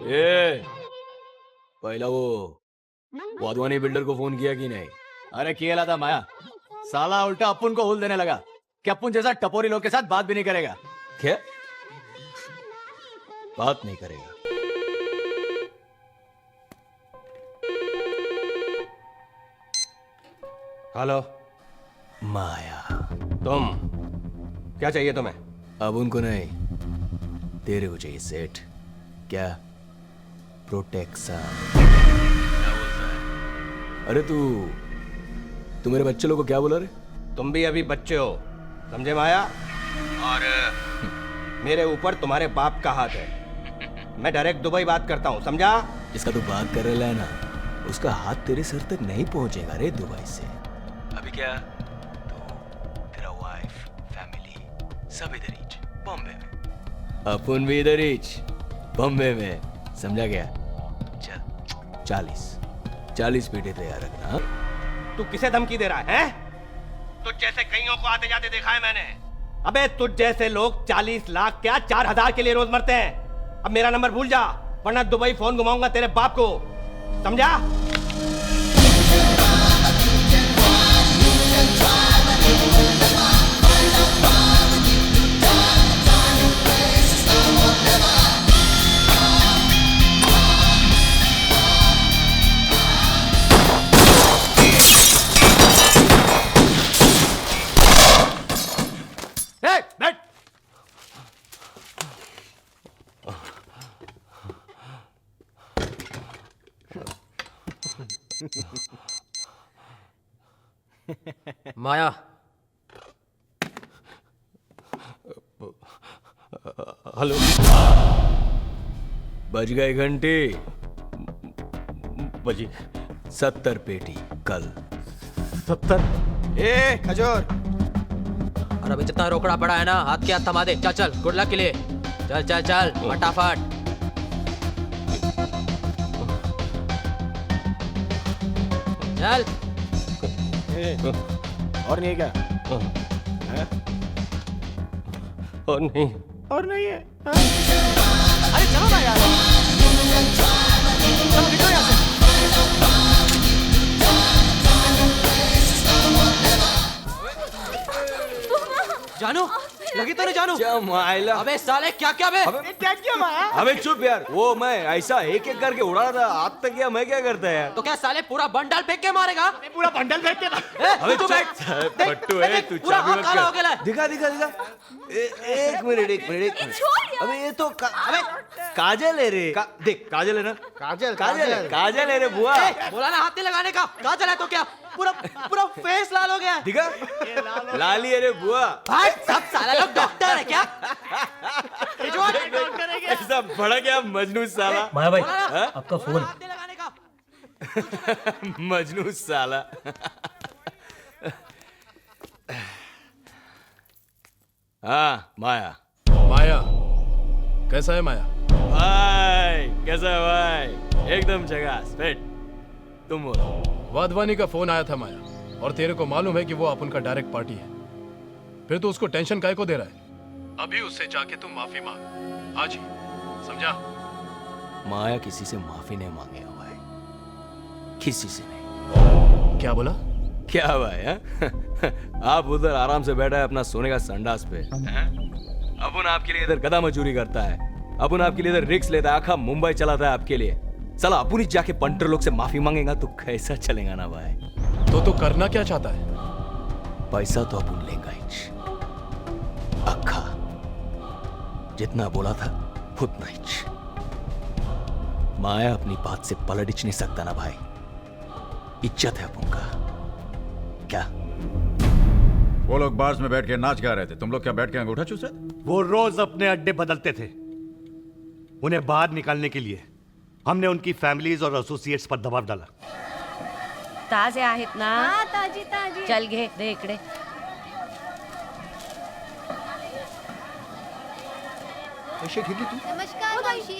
Speaker 14: ए, पहला वो वाधवानी बिल्डर को फोन किया कि नहीं?
Speaker 1: अरे किया था माया, साला उल्टा अपुन को हुल देने लगा कि अपुन जैसा टपोरी लोग के साथ बात भी नहीं करेगा।
Speaker 14: क्या बात नहीं करेगा?
Speaker 5: हेलो
Speaker 14: माया,
Speaker 5: तुम क्या चाहिए तुम्हें?
Speaker 14: अब उनको नहीं, तेरे को चाहिए सेठ। क्या? प्रोटेक्शन। अरे तू मेरे बच्चे लोग को क्या बोला रे?
Speaker 5: तुम भी अभी बच्चे हो, समझे माया? और मेरे ऊपर तुम्हारे बाप का हाथ है। मैं डायरेक्ट दुबई बात करता हूँ, समझा?
Speaker 14: जिसका तू बात कर रहा है ना, उसका हाथ तेरे सर तक नहीं पहुंचेगा रे दुबई से। अभी क्या तो तेरा वाइफ, फैमिली सब इधर ही, बॉम्बे में। अपन भी इधर ही, बॉम्बे में, समझा गया? चल 40 पीटे तैयार रखना।
Speaker 5: तू किसे धमकी दे रहा है? तुझ जैसे कईयों को आते जाते देखा है मैंने। अबे तुझ जैसे लोग 40 लाख क्या 4000 के लिए रोज मरते हैं। अब मेरा नंबर भूल जा, वरना दुबई फोन घुमाऊंगा तेरे बाप को, समझा?
Speaker 16: माया,
Speaker 14: हेलो। बज गए घंटे। बजी 70 पेटी कल।
Speaker 16: 70?
Speaker 14: ए खजूर,
Speaker 16: और अभी जितना रोकड़ा पड़ा है ना, हाथ के हाथ थमा दे। चल चल, गुड लक के लिए। चल चल चल फटाफट। चल।
Speaker 14: और नहीं है क्या? है? और नहीं। और नहीं है।
Speaker 1: अरे चलो ना यार, चलो निकलो यहाँ से। जानू, लगी तो नहीं जानू?
Speaker 14: जमाइला।
Speaker 16: अबे साले क्या क्या बे?
Speaker 1: क्या किया माया?
Speaker 14: अबे चुप यार, वो मैं ऐसा एक एक करके उड़ा रहा था, आज तक क्या मैं क्या करता है?
Speaker 16: तो क्या साले पूरा बंडल फेंक के मारेगा?
Speaker 1: पूरा बंडल फेंक के।
Speaker 14: अबे
Speaker 16: तू बैठ।
Speaker 14: पट्टू है, तू
Speaker 16: पूरा
Speaker 14: चाबी
Speaker 16: हाथ
Speaker 14: मत
Speaker 16: काला हो गया
Speaker 14: कर।
Speaker 16: है।
Speaker 14: दिखा दिखा दिखा। एक मिनट। अबे ये तो अबे काजल है रे। देख काजल है ना? काजल है रे बुआ।
Speaker 16: बोला ना हाथ नहीं लगाने का। काजल है तो क्या? पूरा पूरा फेस लाल हो गया।
Speaker 14: दिखा? लाली है रे बुआ।
Speaker 16: भाई सब साला लोग डॉक्टर है क्या?
Speaker 14: ऐसा बड़ा क्या मजनू साला?
Speaker 16: माया भाई,
Speaker 14: आपका
Speaker 16: फोन।
Speaker 14: मजनू साला। हाँ माया।
Speaker 6: माया कैसा है माया?
Speaker 14: भाई कैसा है भाई? एकदम झकास फिट। तुम बोलो।
Speaker 6: वाधवानी का फोन आया था माया, और तेरे को मालूम है कि वो अपन का डायरेक्ट पार्टी है। फिर तो उसको टेंशन काहे को दे रहा है? अभी उससे जाके तुम माफी मांग, आज ही, समझा?
Speaker 14: माया किसी से माफी नहीं मांगेगा भाई, किसी से नहीं।
Speaker 6: क्या बोला?
Speaker 14: क्या भाई है? आप उधर आराम से बैठा है अपना सोने का संडास पे। अपन आपके लिए इधर गधा मजूरी करता है, अपन आपके लिए इधर रिक्स लेता है, आखा मुंबई चलाता है आपके लिए। साला अपन ही जाके पंटर लोग से माफी मांगेगा तो कैसा चलेगा ना भाई?
Speaker 6: तो करना क्या चाहता है?
Speaker 14: पैसा तो अपन लेगा ही, अक्खा जितना बोला था उतना ही। माया अपनी बात से पलट नहीं सकता ना भाई, इज्जत है अपन का। क्या
Speaker 4: वो लोग बार्स में बैठ के नाच गा रहे थे, तुम लोग क्या बैठ के अंगूठा चूसे?
Speaker 5: वो रोज अपने अड्डे बदलते थे। उन्हें बाहर निकालने के लिए हमने उनकी फैमिलीज और एसोसिएट्स पर दबाव डाला।
Speaker 15: ताजे आहेत ना?
Speaker 12: हाँ ताजी ताजी।
Speaker 15: चल घे दे इकडे।
Speaker 17: पैसे घेतले तू?
Speaker 12: नमस्कार मावशी।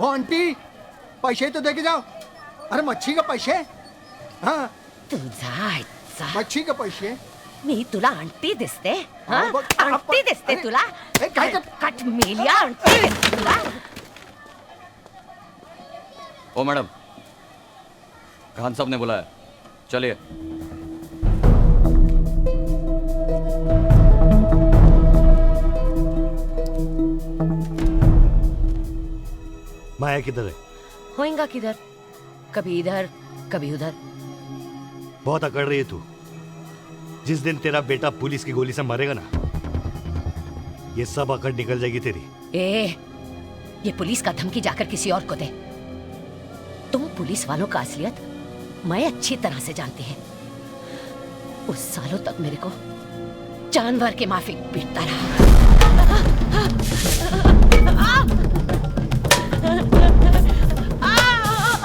Speaker 17: ओ आंटी, पैसे तो दे के जाओ। अरे मच्छी का पैसे? हाँ
Speaker 15: तुझा
Speaker 17: मच्छी का पैसे?
Speaker 15: मी तुला आंटी दिसते? हाँ?
Speaker 17: हाँ, बघ,
Speaker 15: आंटी दिसते
Speaker 17: अरे,
Speaker 15: तुला?
Speaker 17: काय
Speaker 15: कट मेलिया आंटी दिसते तुला?
Speaker 19: ओ मैडम, खान साहब ने बुलाया, चलिए।
Speaker 5: माया किधर है?
Speaker 15: होएगा किधर? कभी इधर कभी उधर।
Speaker 5: बहुत अकड़ रही है तू। जिस दिन तेरा बेटा पुलिस की गोली से मरेगा ना, ये सब अकड़ निकल जाएगी तेरी।
Speaker 15: ये पुलिस का धमकी जाकर किसी और को दे। तुम पुलिस वालों का असलियत मैं अच्छी तरह से जानती है। उस सालों तक मेरे को जानवर के माफिक पीटता रहा।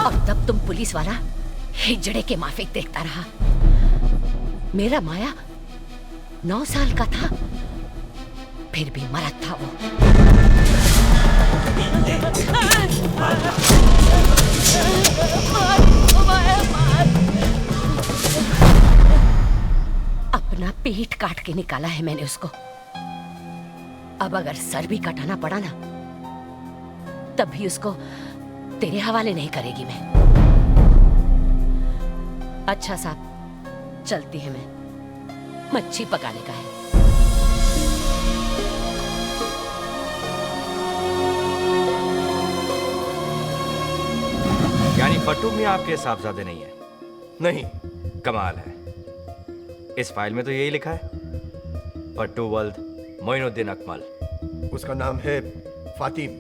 Speaker 15: और तब तुम पुलिस वाला हिजड़े के माफिक देखता रहा। मेरा माया 9 साल का था, फिर भी मरद था वो। अपना पेट काट के निकाला है मैंने उसको। अब अगर सर भी कटाना पड़ा ना, तब भी उसको तेरे हवाले नहीं करेगी मैं। अच्छा साहब, चलती है मैं, मच्छी पकाने का है।
Speaker 11: यानी फट्टू भी आपके साहबजादे नहीं है? नहीं, कमाल है। इस फाइल में तो यही लिखा है, फट्टू वल्द मोइनुद्दीन अकमल।
Speaker 20: उसका नाम है फातिम।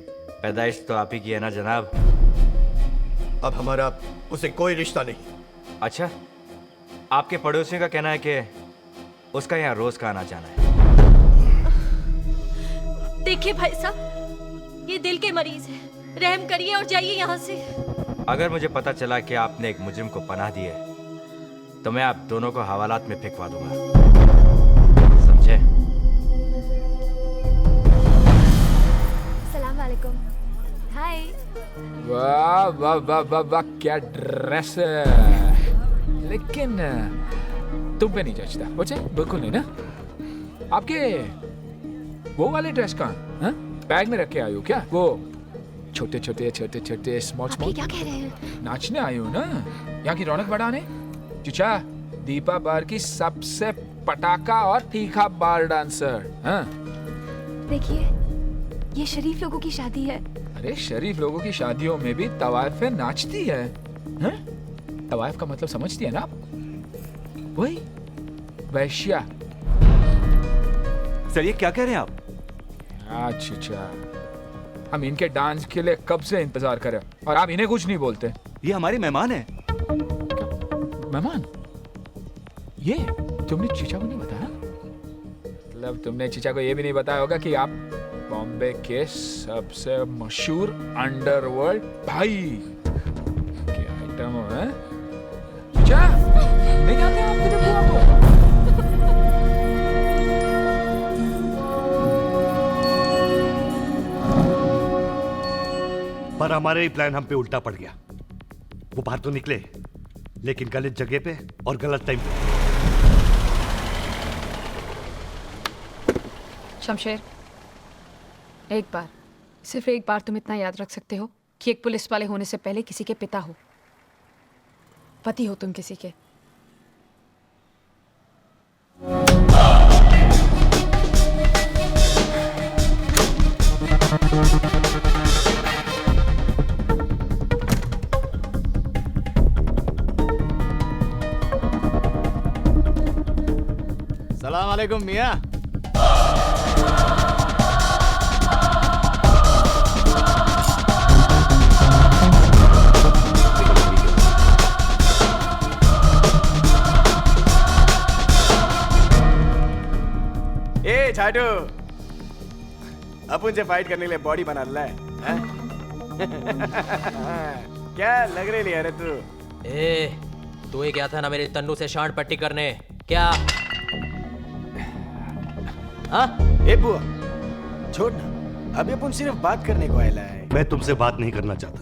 Speaker 11: पैदाइश तो आप ही की है ना जनाब?
Speaker 20: अब हमारा उसे कोई रिश्ता नहीं।
Speaker 11: अच्छा, आपके पड़ोसियों का कहना है कि उसका यहाँ रोज का आना जाना है।
Speaker 21: देखिए भाई साहब, ये दिल के मरीज है, रहम करिए और जाइए यहाँ से।
Speaker 11: अगर मुझे पता चला कि आपने एक मुजरिम को पनाह दी है तो मैं आप दोनों को हवालात में फेंकवा दूंगा, समझे?
Speaker 12: सलाम वालेकुम। हाय।
Speaker 10: वाह वाह वाह वाह वाह, क्या ड्रेस है। लेकिन तुम पे नहीं जचता, बच्चे बिल्कुल नहीं ना। आपके वो वाले ड्रेस कहाँ, हाँ? बैग में रख के आई हो क्या? वो छोटे छोटे छोटे छोटे स्मॉल स्मॉल।
Speaker 12: क्या कह रहे हैं?
Speaker 10: नाचने आई हो ना, यहाँ की रौनक बढ़ाने। चचा, दीपा बार की सबसे पटाखा और तीखा बार डांसर। हाँ?
Speaker 12: देखिए, ये शरीफ लोगों की शादी है।
Speaker 10: अरे शरीफ लोगों की शादियों में भी तवाइफें नाचती है। हाँ? तवाइफ का मतलब समझती है ना आप? वही वैश्या।
Speaker 13: सर ये क्या कह रहे हैं आप?
Speaker 10: अच्छा, हम इनके डांस के लिए कब से इंतजार करें और आप इन्हें कुछ नहीं बोलते।
Speaker 13: ये हमारे मेहमान हैं।
Speaker 10: मेहमान? ये तुमने चीचा को नहीं बताया? मतलब तुमने चीचा को ये भी नहीं बताया होगा कि आप बॉम्बे के सबसे मशहूर अंडरवर्ल्ड भाई के आइटम हैं? चीचा, नहीं जानते आप मेरे बुआ को?
Speaker 5: पर हमारा ही प्लान हम पे उल्टा पड़ गया। वो बाहर तो निकले, लेकिन गलत जगह पे और गलत टाइम पे।
Speaker 8: शमशेर, एक बार, सिर्फ एक बार तुम इतना याद रख सकते हो कि एक पुलिस वाले होने से पहले किसी के पिता हो, पति हो तुम किसी के।
Speaker 1: सलाम वालेकुम मियाँ।
Speaker 22: ए छाटू, अपन से फाइट करने के लिए बॉडी बना ला है? क्या लग रही है रे तू?
Speaker 16: ए, तू ही गया था ना मेरे तन्नू से शांड पट्टी करने, क्या?
Speaker 22: हाँ? ए बुआ, छोड़ ना, अभी अपन सिर्फ बात करने को आया है।
Speaker 5: मैं तुमसे बात नहीं करना चाहता,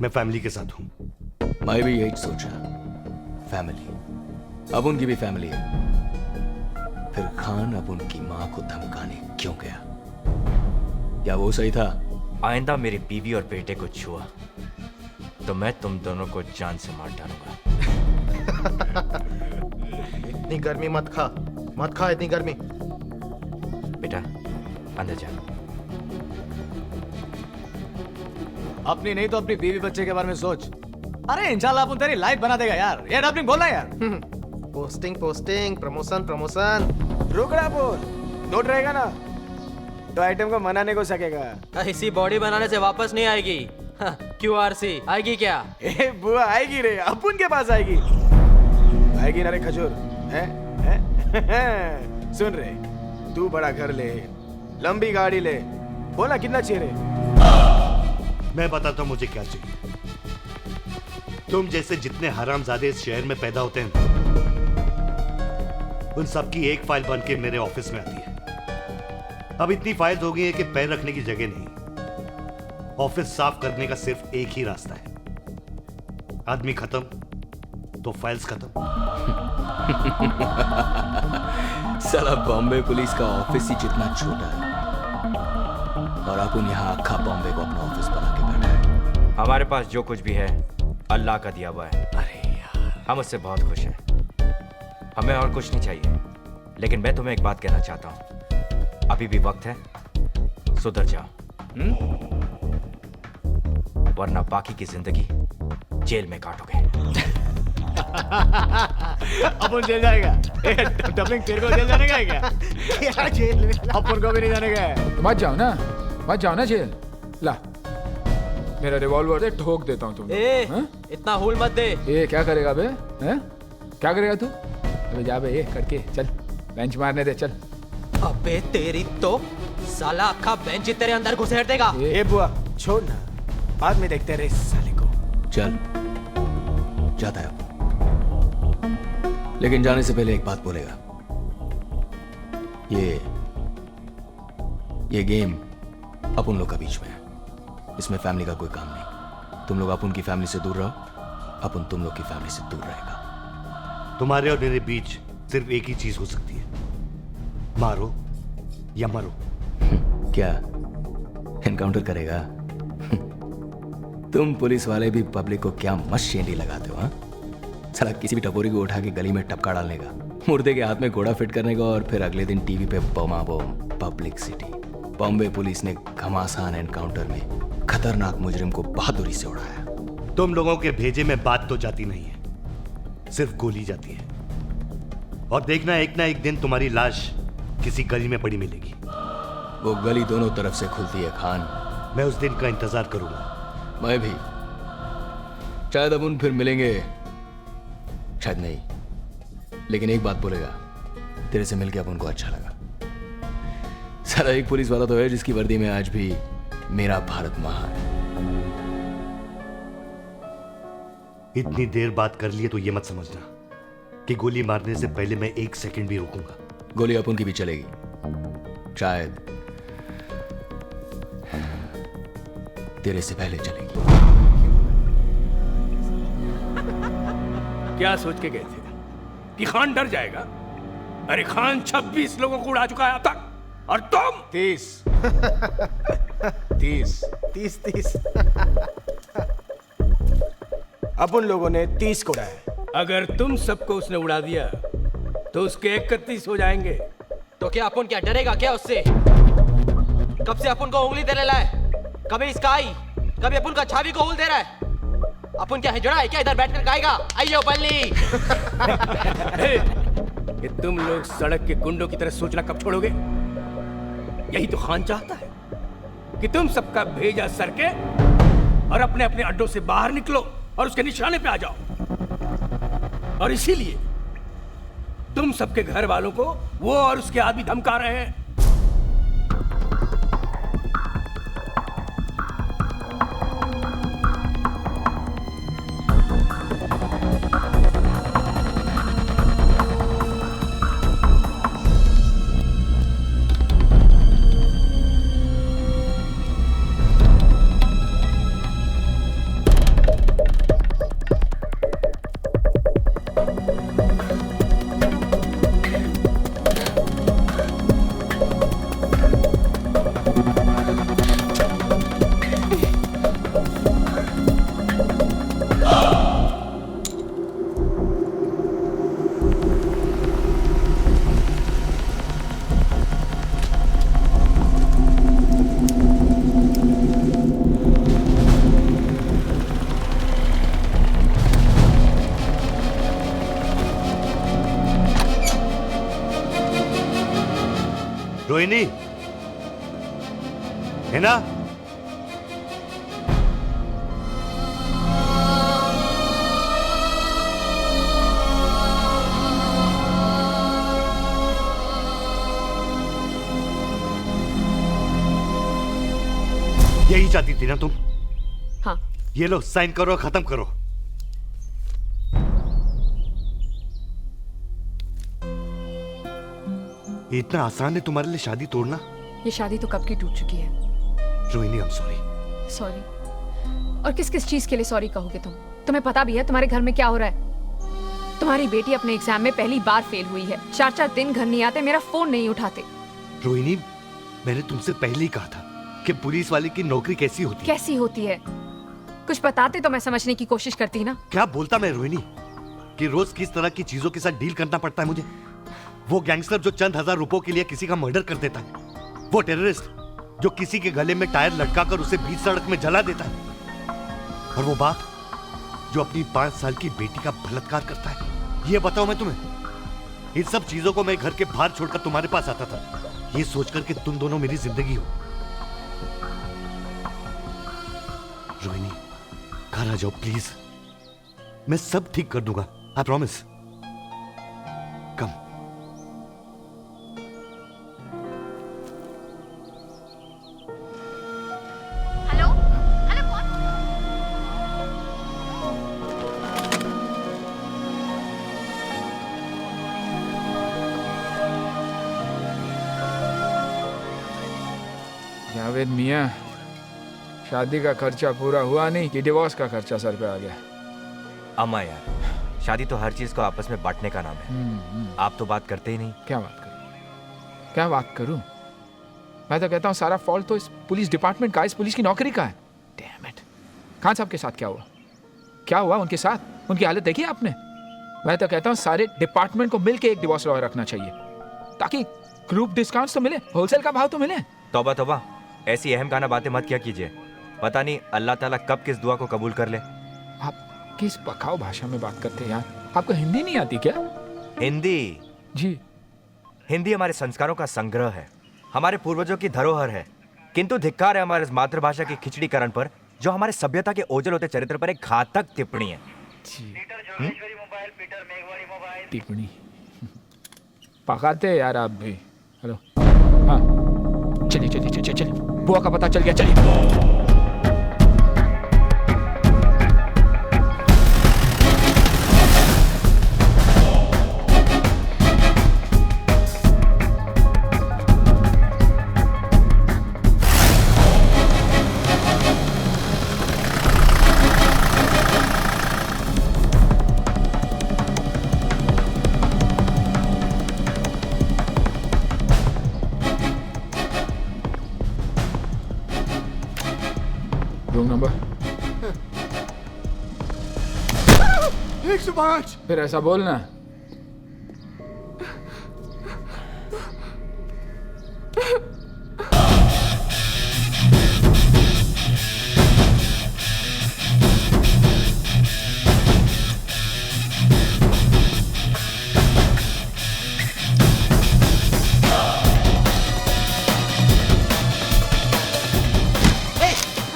Speaker 5: मैं फैमिली के साथ हूँ।
Speaker 14: मैं भी यही सोचा, फैमिली। अब उनकी भी फैमिली है, फिर खान अब उनकी माँ को धमकाने क्यों गया? क्या वो सही था?
Speaker 11: आइंदा मेरी बीवी और बेटे को छुआ तो मैं तुम दोनों को जान से मार डालूंगा।
Speaker 20: इतनी गर्मी मत खा, मत खा इतनी गर्मी।
Speaker 11: बेटा अंदर जा।
Speaker 1: अपनी नहीं तो अपनी बीवी बच्चे के बारे में सोच। अरे इंशाल्लाह अपन तेरी लाइफ बना देगा यार। ये डबलिंग बोलना यार।
Speaker 20: Posting posting, promotion promotion.
Speaker 22: रोकड़ा बोल, नोट रहेगा ना तो आइटम को मनाने को सकेगा।
Speaker 16: इसी बॉडी बनाने से वापस नहीं आएगी। QRC आएगी क्या?
Speaker 22: ए बुआ आएगी रे, अपन के पास आएगी। आएगी ना रे खजूर, हैं? सुन रे, तू बड़ा घर ले, लंबी गाड़ी ले, बोला कितना चाहिए रे?
Speaker 5: मैं बताता हूं मुझे क्या चाहिए। तुम जैसे जितने हरामजादे इस शहर में पैदा होते हैं, उन सबकी एक फाइल बन के मेरे ऑफिस में आती है। अब इतनी फाइल हो गई है कि पैर रखने की जगह नहीं। ऑफिस साफ करने का सिर्फ एक ही रास्ता है, आदमी खत्म तो फाइल्स खत्म।
Speaker 14: साला बॉम्बे पुलिस का ऑफिस ही जितना छोटा है और अपन यहाँ अक्खा बॉम्बे को अपना ऑफिस बना के बैठा है।
Speaker 11: हमारे पास जो कुछ भी है अल्लाह का दिया हुआ है।
Speaker 14: अरे यार,
Speaker 11: हम उससे बहुत खुश हैं। हमें और कुछ नहीं चाहिए। लेकिन मैं तुम्हें एक बात कहना चाहता हूँ, अभी भी वक्त है, सुधर जाओ, वरना बाकी की जिंदगी जेल में काटोगे।
Speaker 1: अपन जेल जाएगा? डबलिंग तेरे को जेल जाने का है क्या?
Speaker 22: क्या जेल में?
Speaker 1: अपन को भी नहीं जाने का है।
Speaker 10: मत जाओ ना जेल। ला मेरा रिवॉल्वर दे, ठोक देता हूँ तुमको।
Speaker 16: ए,
Speaker 10: हाँ?
Speaker 16: इतना हुल मत दे।
Speaker 10: ए क्या करेगा बे? हैं? क्या करेगा तू? अबे जा बे, ये करके चल, बेंच मारने दे, चल।
Speaker 16: अबे तेरी तो साला अक्खा बेंच तेरे अंदर घुसेड़ देगा।
Speaker 22: ए बुआ छोड़ ना, बाद में देखते रहे इस साले को।
Speaker 14: चल जाता है, लेकिन जाने से पहले एक बात बोलेगा। ये गेम अपन लोग का बीच में है, इसमें फैमिली का कोई काम नहीं। तुम लोग अपन की फैमिली से दूर रहो, अपन तुम लोग की फैमिली से दूर रहेगा।
Speaker 5: तुम्हारे और मेरे बीच सिर्फ एक ही चीज हो सकती है, मारो या मरो।
Speaker 14: क्या एनकाउंटर करेगा? तुम पुलिस वाले भी पब्लिक को क्या मस्त शेंडी लगाते हो? हाँ, साला किसी भी टपोरी को उठा के गली में टपका डालने का, मुर्दे के हाथ में घोड़ा फिट करने का, और फिर अगले दिन टीवी पे बमा बम पब्लिसिटी। बॉम्बे पुलिस ने घमासान एनकाउंटर में खतरनाक मुजरिम को बहादुरी से उड़ाया।
Speaker 5: तुम लोगों के भेजे में बात तो जाती नहीं है, सिर्फ गोली जाती है। और देखना एक ना एक दिन तुम्हारी लाश किसी गली में पड़ी मिलेगी।
Speaker 14: वो गली दोनों तरफ से खुलती है खान।
Speaker 5: मैं उस दिन का इंतजार करूंगा।
Speaker 14: मैं भी। शायद अपन फिर मिलेंगे, शायद नहीं, लेकिन एक बात बोलेगा, तेरे से मिलके अपन को अच्छा लगा। सारा एक पुलिस वाला तो है जिसकी वर्दी में आज भी मेरा भारत महान है।
Speaker 5: इतनी देर बात कर लिए तो ये मत समझना कि गोली मारने से पहले मैं एक सेकंड भी रुकूंगा।
Speaker 14: गोली अपन की भी चलेगी, शायद तेरे से पहले चलेगी।
Speaker 3: क्या सोच के गए थे कि खान डर जाएगा? अरे खान 26 लोगों को उड़ा चुका है अब तक, और तुम
Speaker 22: 30 अपन लोगों ने 30 को उड़ाया।
Speaker 3: अगर तुम सबको उसने उड़ा दिया तो उसके 31 हो जाएंगे।
Speaker 16: तो क्या अपन क्या डरेगा क्या उससे? कब से अपन को उंगली दे रहा है, कभी इसका आई, कभी अपन का छावी को उल दे रहा है। अपन क्या हिजड़ा है क्या इधर बैठकर गाएगा? आइयो बल्ली।
Speaker 3: ये तुम लोग सड़क के गुंडों की तरह सोचना कब छोड़ोगे? यही तो खान चाहता है कि तुम सबका भेजा सरके और अपने अपने अड्डों से बाहर निकलो और उसके निशाने पे आ जाओ। और इसीलिए तुम सबके घर वालों को वो और उसके आदमी धमका रहे हैं।
Speaker 5: रोहिणी है ना? यही चाहती थी ना तुम?
Speaker 8: हाँ।
Speaker 5: ये लो साइन करो, खत्म करो। इतना आसान है तुम्हारे लिए शादी तोड़ना?
Speaker 8: ये शादी तो कब की टूट चुकी है।
Speaker 5: Rohini, I am sorry.
Speaker 8: Sorry? और किस किस चीज के लिए सॉरी कहोगे तुम? तुम्हें पता भी है तुम्हारे घर में क्या हो रहा है? तुम्हारी बेटी अपने एग्जाम में पहली बार फेल हुई है, 4-4 दिन घर नहीं आते, मेरा फोन नहीं उठाते।
Speaker 5: रोहिणी, मैंने तुमसे पहले ही कहा था कि पुलिस वाले की नौकरी कैसी होती है।
Speaker 8: कैसी होती है? कुछ बताते तो मैं समझने की कोशिश करती ना।
Speaker 5: क्या बोलता मैं रोहिणी कि रोज किस तरह की चीजों के साथ डील करना पड़ता है मुझे। वो गैंगस्टर जो चंद हजार रुपयों के लिए किसी का मर्डर कर देता है, वो टेररिस्ट जो किसी के गले में टायर लटकाकर उसे बीच सड़क में जला देता है, और वो बाप जो अपनी 5 साल की बेटी का बलात्कार करता है। ये बताओ मैं तुम्हें, इन सब चीजों को मैं घर के बाहर छोड़कर तुम्हारे पास आता था, ये सोचकर कि तुम दोनों मेरी जिंदगी हो। रोहिणी, घर आ जाओ प्लीज। मैं सब ठीक कर दूंगा, I promise. Come.
Speaker 2: Hello hello कौन?
Speaker 10: जावेद मियाँ, शादी का खर्चा पूरा हुआ नहीं कि डिवोर्स का खर्चा सर पे आ गया?
Speaker 11: अम्मा यार, शादी तो हर चीज को आपस में बांटने का नाम है। आप तो बात करते ही नहीं।
Speaker 10: क्या बात करूं? क्या बात करूं? मैं तो कहता हूं सारा फॉल्ट तो इस पुलिस डिपार्टमेंट का, इस पुलिस की नौकरी का है। Damn it. खान साहब के साथ क्या हुआ? क्या हुआ उनके साथ? उनकी हालत देखी आपने? मैं तो कहता हूं सारे डिपार्टमेंट को मिलकर एक डिवोर्स लॉयर रखना चाहिए, ताकि ग्रुप डिस्काउंट्स तो मिले, होलसेल का भाव तो मिले।
Speaker 11: तौबा तौबा, ऐसी अहम खाना बातें मत किया कीजिए। पता नहीं अल्लाह ताला कब किस दुआ को कबूल कर ले।
Speaker 10: आप किस पकाऊ भाषा में बात करते हैं यार? आपको हिंदी नहीं आती क्या?
Speaker 11: हिंदी?
Speaker 10: जी।
Speaker 11: हिंदी हमारे संस्कारों का संग्रह है, हमारे पूर्वजों की धरोहर है। किंतु धिक्कार है हमारे मातृभाषा की खिचड़ीकरण पर, जो हमारे सभ्यता के ओझल होते चरित्र पर एक घातक टिप्पणी है।
Speaker 10: टिप्पणी पकाते यार आप भी। हेलो, हाँ चलिए चलिए चलिए चलिए, बुआ का पता चल गया, चलिए। Room number
Speaker 17: 105।
Speaker 10: फिर ऐसा बोलना।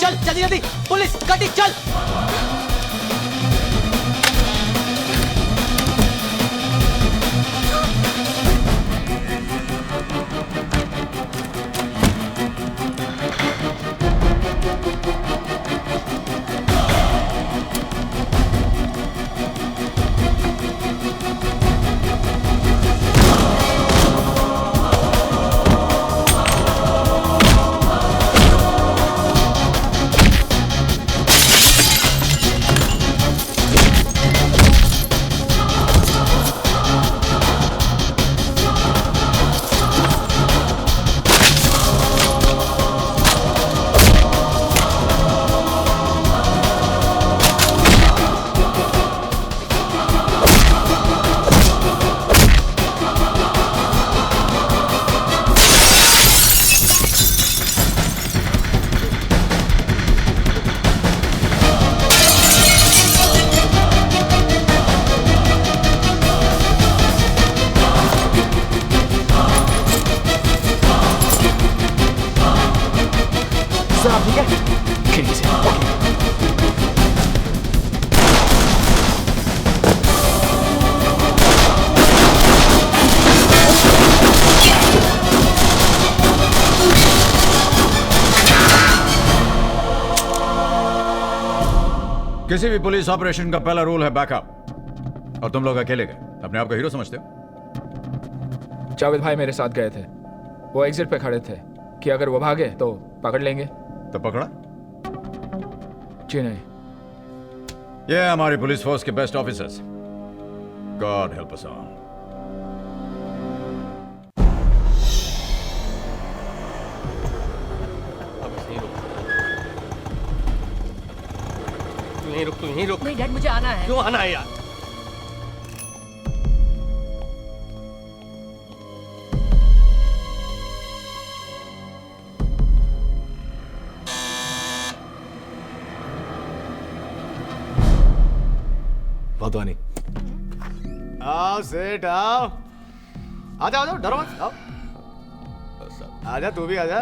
Speaker 16: चल जल्दी जल्दी, पुलिस गाड़ी चल।
Speaker 4: किसी भी पुलिस ऑपरेशन का पहला रूल है बैकअप, और तुम लोग अकेले गए, अपने आप को हीरो समझते हो?
Speaker 10: जावेद भाई मेरे साथ गए थे, वो एग्जिट पे खड़े थे कि अगर वो भागे तो पकड़ लेंगे।
Speaker 4: तो पकड़ा?
Speaker 10: जी नहीं।
Speaker 4: ये है हमारी पुलिस फोर्स के best officers. God help us all.
Speaker 16: तू यहीं रुक।
Speaker 21: नहीं डैड, मुझे आना है।
Speaker 16: क्यों आना है यार?
Speaker 22: वाधवानी, आओ सेठ आओ। आजा आजा, डरो मत, आओ। आजा तू भी आजा।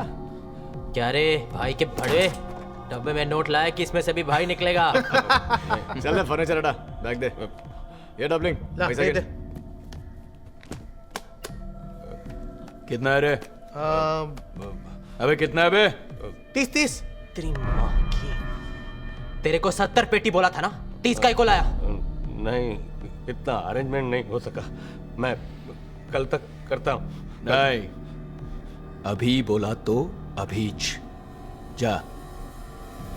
Speaker 16: क्या रे भाई के बड़े, डब्बे में नोट लाया कि इसमें से भी भाई निकलेगा।
Speaker 22: चल फर्नीचर हटा, बैग दे। ये डबलिंग पैसा
Speaker 20: दे।
Speaker 22: कितना है रे? अबे कितना है बे?
Speaker 16: 30 तेरी माँ की। तेरे को 70 पेटी बोला था ना, 30 का ही को लाया?
Speaker 3: नहीं, इतना अरेंजमेंट नहीं हो सका। मैं कल तक करता हूँ।
Speaker 22: नहीं,
Speaker 14: अभी बोला तो अभीच जा,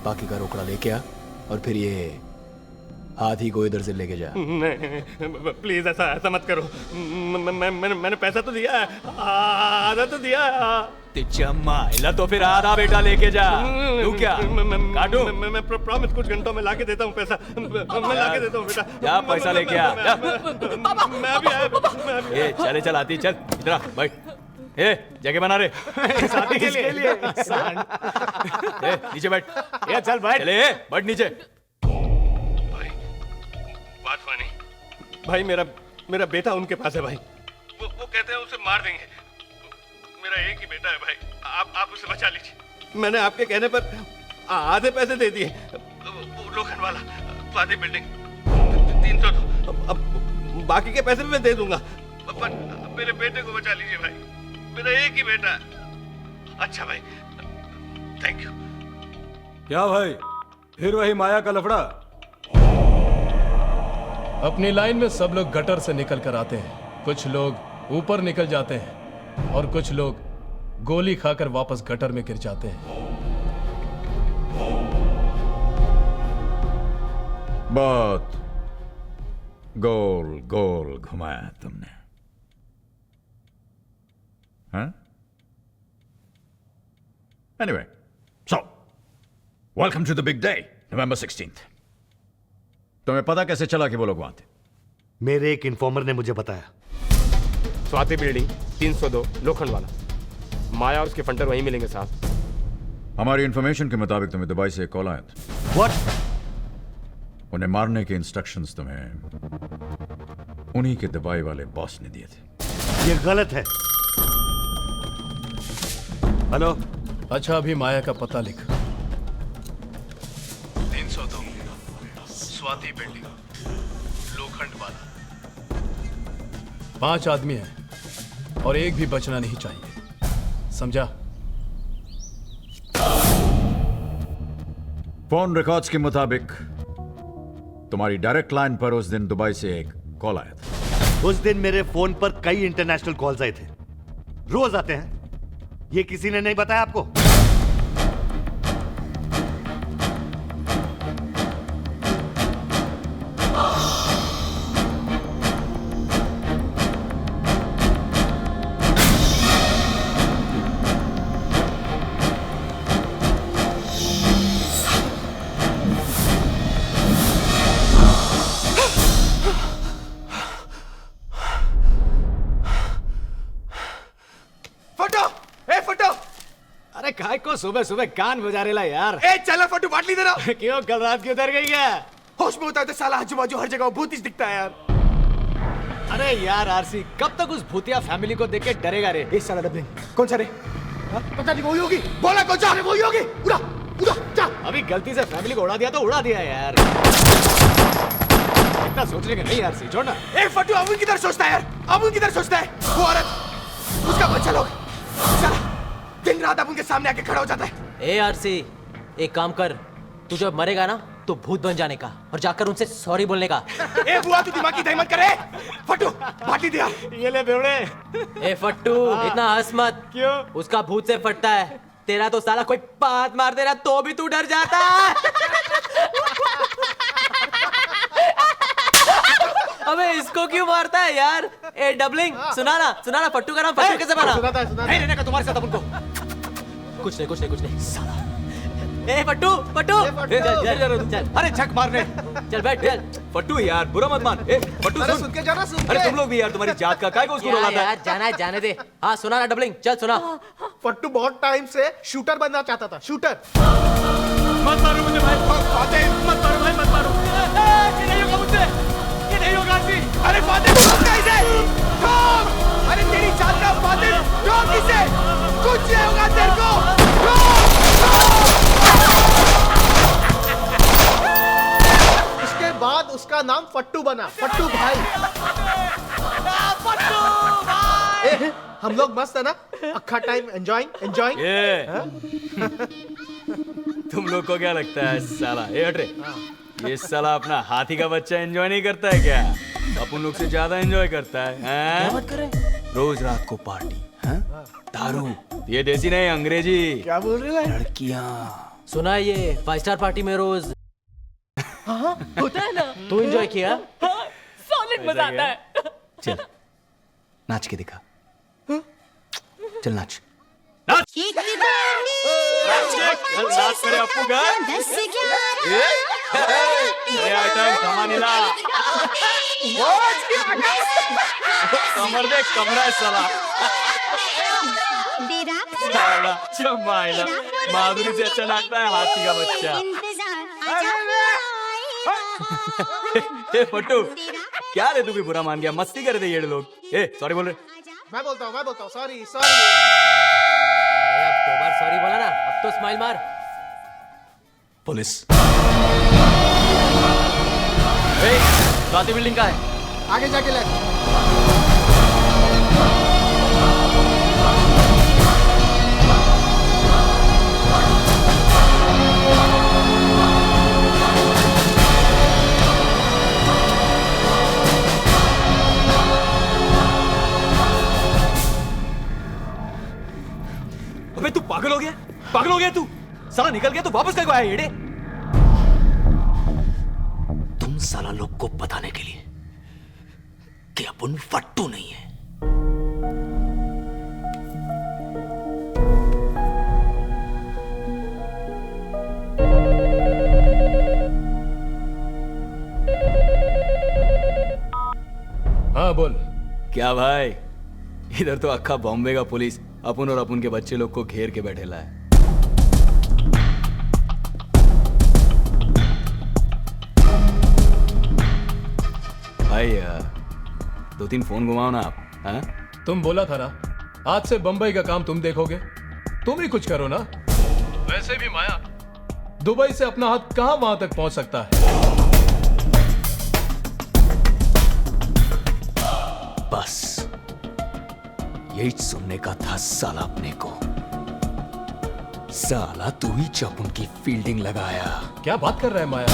Speaker 14: बाकी का रोकड़ा लेके आ और फिर ये हाथी को इधर से लेके जा।
Speaker 3: नहीं प्लीज ऐसा मत करो। मैंने पैसा तो दिया है, आधा तो दिया है।
Speaker 22: माइला तो फिर आधा बेटा लेके जा। तू क्या काटू?
Speaker 3: मैं प्रॉमिस कुछ घंटों में लाके देता हूँ पैसा। मैं लाके देता हूँ बेटा।
Speaker 22: जा पैसा लेके आ।
Speaker 3: मैं भी आया।
Speaker 22: ए चले चल आती, चल इधर आ, बैठ। ए जगह बना रे साथी के लिए। ए नीचे बैठ। ए चल बैठ। चले बैठ नीचे।
Speaker 3: बात मानी भाई, मेरा बेटा उनके पास है भाई। वो कहते हैं उसे मार देंगे। मेरा एक ही बेटा है भाई, आप उसे बचा लीजिए। मैंने आपके कहने पर आधे पैसे दे दिए। वो लोखंड वाला फादी बिल्डिंग 300 तो अब बाकी के पैसे भी मैं दे दूंगा, पर मेरे बेटे को बचा लीजिए भाई। मेरा एक ही बेटा है। अच्छा भाई, थैंक यू।
Speaker 7: क्या भाई, फिर वही माया का लफड़ा?
Speaker 6: अपनी लाइन में सब लोग गटर से निकल कर आते हैं, कुछ लोग ऊपर निकल जाते हैं और कुछ लोग गोली खाकर वापस गटर में गिर जाते हैं।
Speaker 4: बहुत गोल गोल घुमाया तुमने, हाँ? Anyway, so welcome to the big day, November 16th. तुम्हें पता कैसे चला कि वो लोग वहां थे?
Speaker 5: मेरे एक इन्फॉर्मर ने मुझे बताया।
Speaker 9: स्वाति बिल्डिंग 302 लोखंड वाला। माया और उसके फंटर वहीं मिलेंगे साहब।
Speaker 4: हमारी इंफॉर्मेशन के मुताबिक तुम्हें दुबई से एक कॉल आया था।
Speaker 5: What?
Speaker 4: उन्हें मारने के इंस्ट्रक्शंस तुम्हें उन्हीं के दुबई वाले बॉस ने दिए थे।
Speaker 5: ये गलत है। हेलो।
Speaker 6: अच्छा अभी माया का पता लिख। 302 स्वाति बिल्डिंग लोखंड वाला। 5 आदमी हैं और एक भी बचना नहीं चाहिए, समझा?
Speaker 4: फोन रिकॉर्ड्स के मुताबिक तुम्हारी डायरेक्ट लाइन पर उस दिन दुबई से एक कॉल आया था।
Speaker 5: उस दिन मेरे फोन पर कई इंटरनेशनल कॉल्स आए थे, रोज आते हैं। ये किसी ने नहीं बताया आपको?
Speaker 22: काय को सुबह सुबह कान बजा रेला यार।
Speaker 20: ए चला फटू बाटली दे रहा।
Speaker 22: क्यों कल रात की उधर गई क्या?
Speaker 20: होश में होता है तो साला आजू बाजू हर जगह भूत ही दिखता है यार।
Speaker 22: अरे यार आरसी, कब तक उस भूतिया फैमिली को देख के डरेगा रे?
Speaker 20: इस साला डबलिंग कौन सा रे? पता नहीं, वही होगी। बोला कौन सा रे? वही होगी। उड़ा उड़ा जा।
Speaker 22: अभी गलती से फैमिली को उड़ा दिया तो उड़ा दिया यार। इतना सोचने का नहीं आरसी, छोड़ना।
Speaker 20: ए फटू अमुन किधर सोचता है यार? अमुन किधर सोचता है? वो औरत, उसका बच्चा लोग, साला दिन रात अपन के सामने आके खड़ा हो जाता है।
Speaker 16: ए आरसी, एक काम कर, तू जब मरेगा ना तो भूत बन जाने का और जाकर उनसे सॉरी बोलने का।
Speaker 20: ए बुआ, तू दिमाग की दही मत करे। फट्टू बाटी दिया।
Speaker 22: ये ले बेवड़े।
Speaker 16: ए फट्टू, इतना हंस मत।
Speaker 22: क्यों?
Speaker 16: उसका भूत से फटता है, तेरा तो साला कोई बात मार दे रहा तो भी तू डर जाता है। अबे इसको क्यों मारता है यार? ए डबलिंग, सुना ना फट्टू का नाम फट्टू कैसे बना?
Speaker 22: नहीं रहने का तुम्हारे साथ अपन को।
Speaker 16: कुछ नहीं साला। ए फट्टू चल।
Speaker 22: अरे झक मारने।
Speaker 16: चल बैठ चल।
Speaker 22: फट्टू यार बुरा मत मान। ए फट्टू सुन के जाना, सुन। अरे तुम लोग भी यार, तुम्हारी जात का काय को उसको रुलाता है?
Speaker 16: यार जाना है, जाने दे। हाँ सुना ना डबलिंग, चल सुना।
Speaker 20: फट्टू बहुत टाइम से शूटर बनना चाहता था। शूटर।
Speaker 22: मत मारो मुझे भाई।
Speaker 20: मत मारो भाई, मत मारो।
Speaker 22: ये नहीं होगा मुझसे, ये नहीं होगा आरसी।
Speaker 20: अरे फातिल रोक इसे। ठोक। अरे तेरी जान का फातिल, ठोक इसे। कुछ नहीं होगा तेरे को। ठोक।
Speaker 18: बाद उसका नाम फट्टू बना, फट्टू भाई। ए, हम लोग मस्त है ना, अक्खा टाइम एंजॉयिंग।
Speaker 22: तुम लोग को क्या लगता है साला, ए हट रे, ये साला अपना हाथी का बच्चा एंजॉय नहीं करता है क्या? अपन लोग से ज्यादा एंजॉय करता है। क्या बात कर रहे हैं? रोज रात को पार्टी, दारू, ये देसी नहीं अंग्रेजी।
Speaker 18: क्या बोल रहे हैं?
Speaker 22: लड़कियां।
Speaker 16: सुना है ये 5 स्टार पार्टी में रोज
Speaker 18: होता है ना।
Speaker 16: तू एंजॉय किया?
Speaker 21: सॉलिड मजा आता है।
Speaker 14: चल नाच के दिखा, चल नाच।
Speaker 22: नाच मेरे अपू का। ये आइटम कमानीला। कमर देख, कमरा है साला। चमाइला, माधुरी से अच्छा नाचता है हाथी का बच्चा। ए फट्टू, क्या रे तू भी बुरा मान गया? मस्ती कर रहे थे ये लोग। ए सॉरी बोल रहे।
Speaker 18: मैं बोलता हूँ, सॉरी।
Speaker 16: अरे अब 2 बार सॉरी बोला ना, अब तो स्माइल मार।
Speaker 14: पुलिस।
Speaker 16: स्वाति बिल्डिंग का है,
Speaker 17: आगे जाके ले।
Speaker 22: अबे तू पागल हो गया तू? साला निकल गया तो वापस कब आया येड़े?
Speaker 14: तुम साला लोग को बताने के लिए कि अपन फट्टू नहीं है।
Speaker 6: हाँ बोल।
Speaker 22: क्या भाई, इधर तो अक्खा बॉम्बे का पुलिस अपन और अपन के बच्चे लोग को घेर के बैठेला है। भाई 2-3 फोन घुमाओ ना आप। हाँ?
Speaker 6: तुम बोला था ना, आज से बंबई का काम तुम देखोगे, तुम ही कुछ करो ना। वैसे भी माया, दुबई से अपना हाथ कहां वहां तक पहुंच सकता है?
Speaker 14: बस यही सुनने का था साला अपने को। साला तू ही जब उनकी फील्डिंग लगाया।
Speaker 6: क्या बात कर रहा है माया?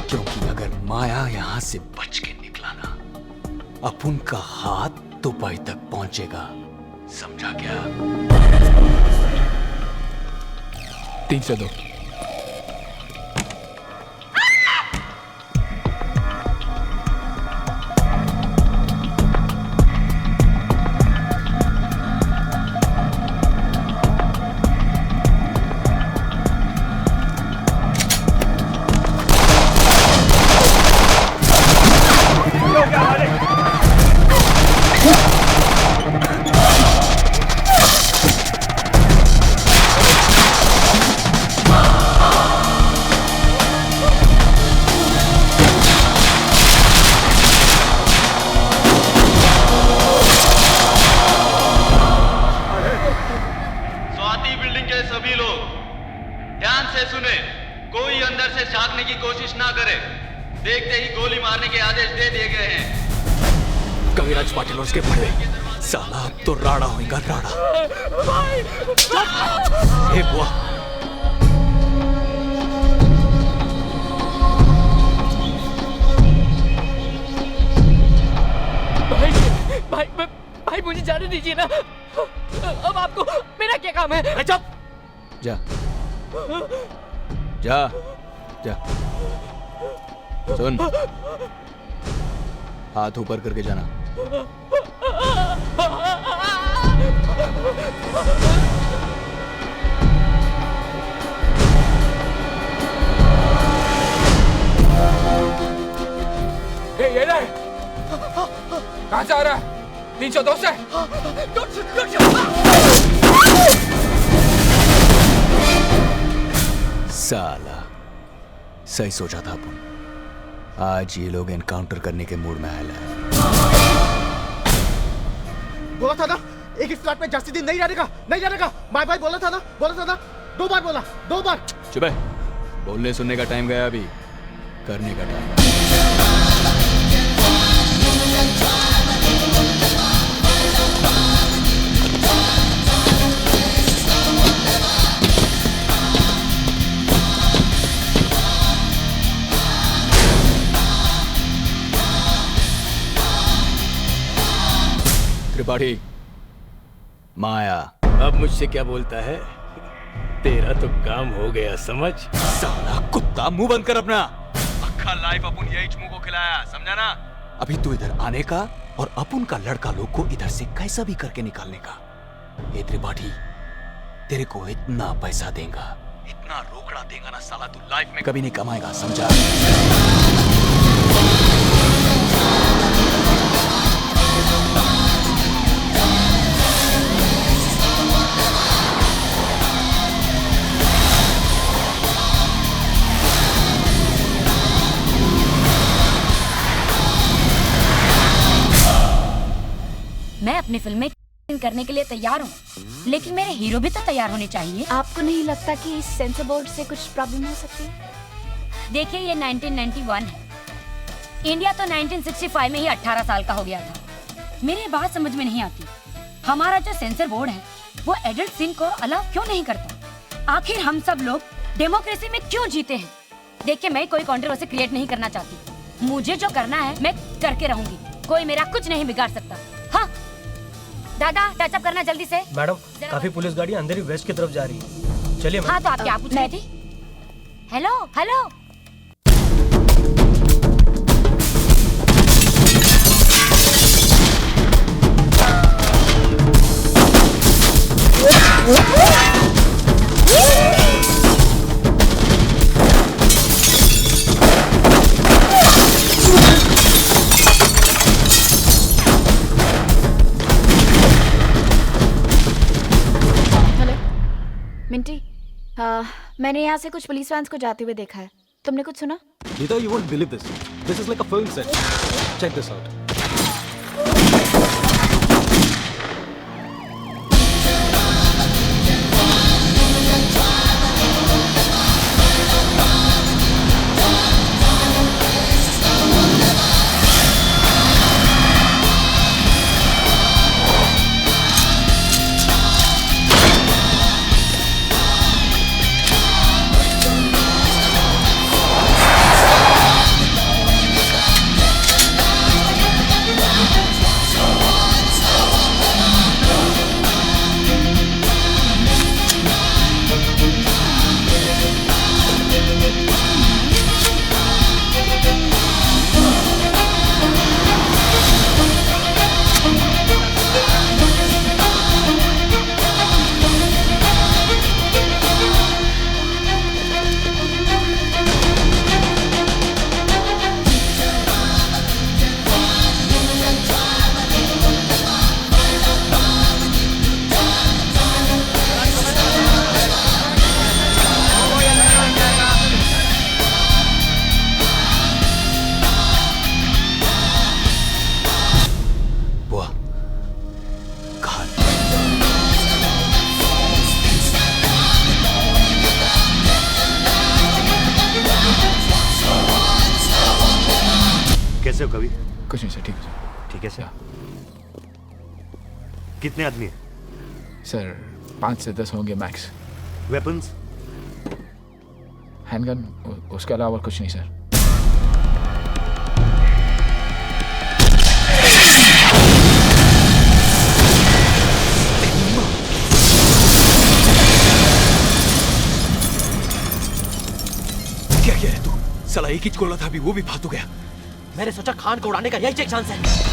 Speaker 14: क्योंकि अगर माया यहां से बच के निकला ना, अपन का हाथ दुबई तक पहुंचेगा। समझा क्या?
Speaker 6: 3 से 2।
Speaker 22: स्वाति बिल्डिंग के सभी लोग ध्यान से सुने, कोई अंदर से झांकने की कोशिश ना करे। देखते ही गोली मारने के आदेश दे दिए गए हैं।
Speaker 14: कविराज पाटिल और उसके बड़े साला अब तो राड़ा होएगा, राड़ा। हे बुआ,
Speaker 21: भाई मुझे जाने दीजिए ना। अब आपको मेरा क्या काम है?
Speaker 22: चुप! जा जा जा। सुन, हाथ ऊपर करके जाना।
Speaker 10: ये ले, कहां से आ रहा है? 302 से।
Speaker 14: साला सही सोचा था अपन। आज ये लोग एनकाउंटर करने के मूड में आया है।
Speaker 18: बोला था ना, एक ही फ्लैट में जास्ती दिन नहीं रहने का, नहीं रहने का। माय भाई बोला था ना 2 बार बोला, 2 बार।
Speaker 22: चुप है, बोलने सुनने का टाइम गया, अभी करने का टाइम। त्रिपाठी, माया
Speaker 3: अब मुझसे क्या बोलता है? तेरा तो काम हो गया, समझ?
Speaker 22: साला कुत्ता, मुंह बंद कर अपना। अक्खा लाइफ अपन यही चमू को खिलाया, समझा ना?
Speaker 13: अभी तू इधर आने का और अपुन का लड़का लोग को इधर से कैसा भी करके निकालने का। ये त्रिपाठी, तेरे को इतना पैसा देगा, इतना रोकड़ा देगा ना साला, तू लाइफ में कभी नहीं कमाएगा, समझा?
Speaker 15: मैं अपनी फिल्म में करने के लिए तैयार हूँ, लेकिन मेरे हीरो भी तो तैयार होने चाहिए।
Speaker 2: आपको नहीं लगता कि इस सेंसर बोर्ड से कुछ प्रॉब्लम हो सकती है?
Speaker 15: देखिए, ये 1991 है, इंडिया तो 1965 में ही 18 साल का हो गया था। मेरी बात समझ में नहीं आती, हमारा जो सेंसर बोर्ड है वो एडल्ट सीन को अलाउ क्यों नहीं करता? आखिर हम सब लोग डेमोक्रेसी में क्यों जीते हैं? देखिए, मैं कोई कंट्रोवर्सी क्रिएट नहीं करना चाहती, मुझे जो करना है मैं करके रहूंगी, कोई मेरा कुछ नहीं बिगाड़ सकता। हाँ दादा, टचअप करना जल्दी से।
Speaker 19: मैडम, काफी पुलिस गाड़ी अंधेरी वेस्ट की तरफ जा रही है, चलिए।
Speaker 15: हाँ, तो आप क्या पूछ रही थी? हेलो हेलो,
Speaker 2: मिंटी, मैंने यहाँ से कुछ पुलिस वैन्स को जाते हुए देखा है, तुमने कुछ सुना?
Speaker 7: Nita, you won't believe this. This is like a film set. Check this out.
Speaker 5: कैसे हो कवि?
Speaker 10: कुछ नहीं सर, ठीक है सर।
Speaker 5: ठीक है सर। कितने आदमी हैं?
Speaker 10: सर 5 से 10 होंगे मैक्स।
Speaker 5: वेपन्स?
Speaker 10: हैंडगन, उसके अलावा कुछ नहीं सर।
Speaker 14: क्या कह रहे तू? साला एक ही गोला था, अभी वो भी फालतू गया।
Speaker 16: मैंने सोचा खान को उड़ाने का यही एक चांस है।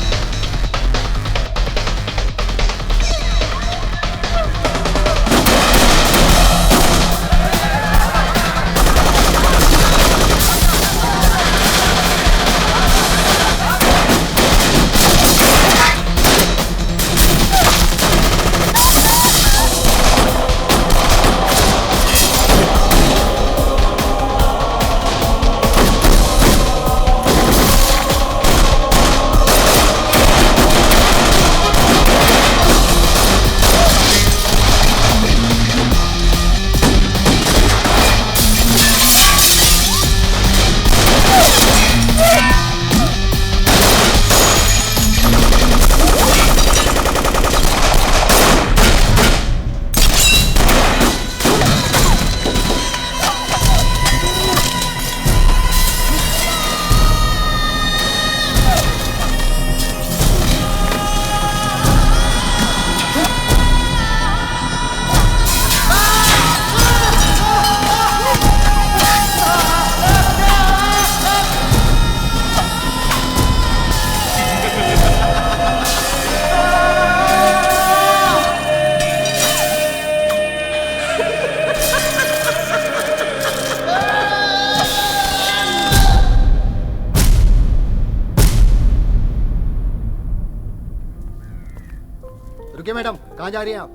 Speaker 17: कहाँ जा रही हैं आप?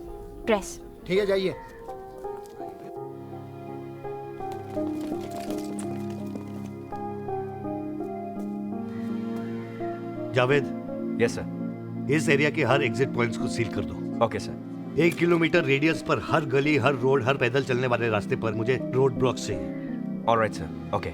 Speaker 2: प्रेस।
Speaker 17: ठीक है, जाइए।
Speaker 5: जावेद।
Speaker 11: Yes sir.
Speaker 5: इस एरिया के हर एग्जिट पॉइंट्स को सील कर दो।
Speaker 11: Okay sir.
Speaker 5: 1 किलोमीटर रेडियस पर हर गली, हर रोड, हर पैदल चलने वाले रास्ते पर मुझे रोड ब्लॉक्स चाहिए।
Speaker 11: Alright sir. Okay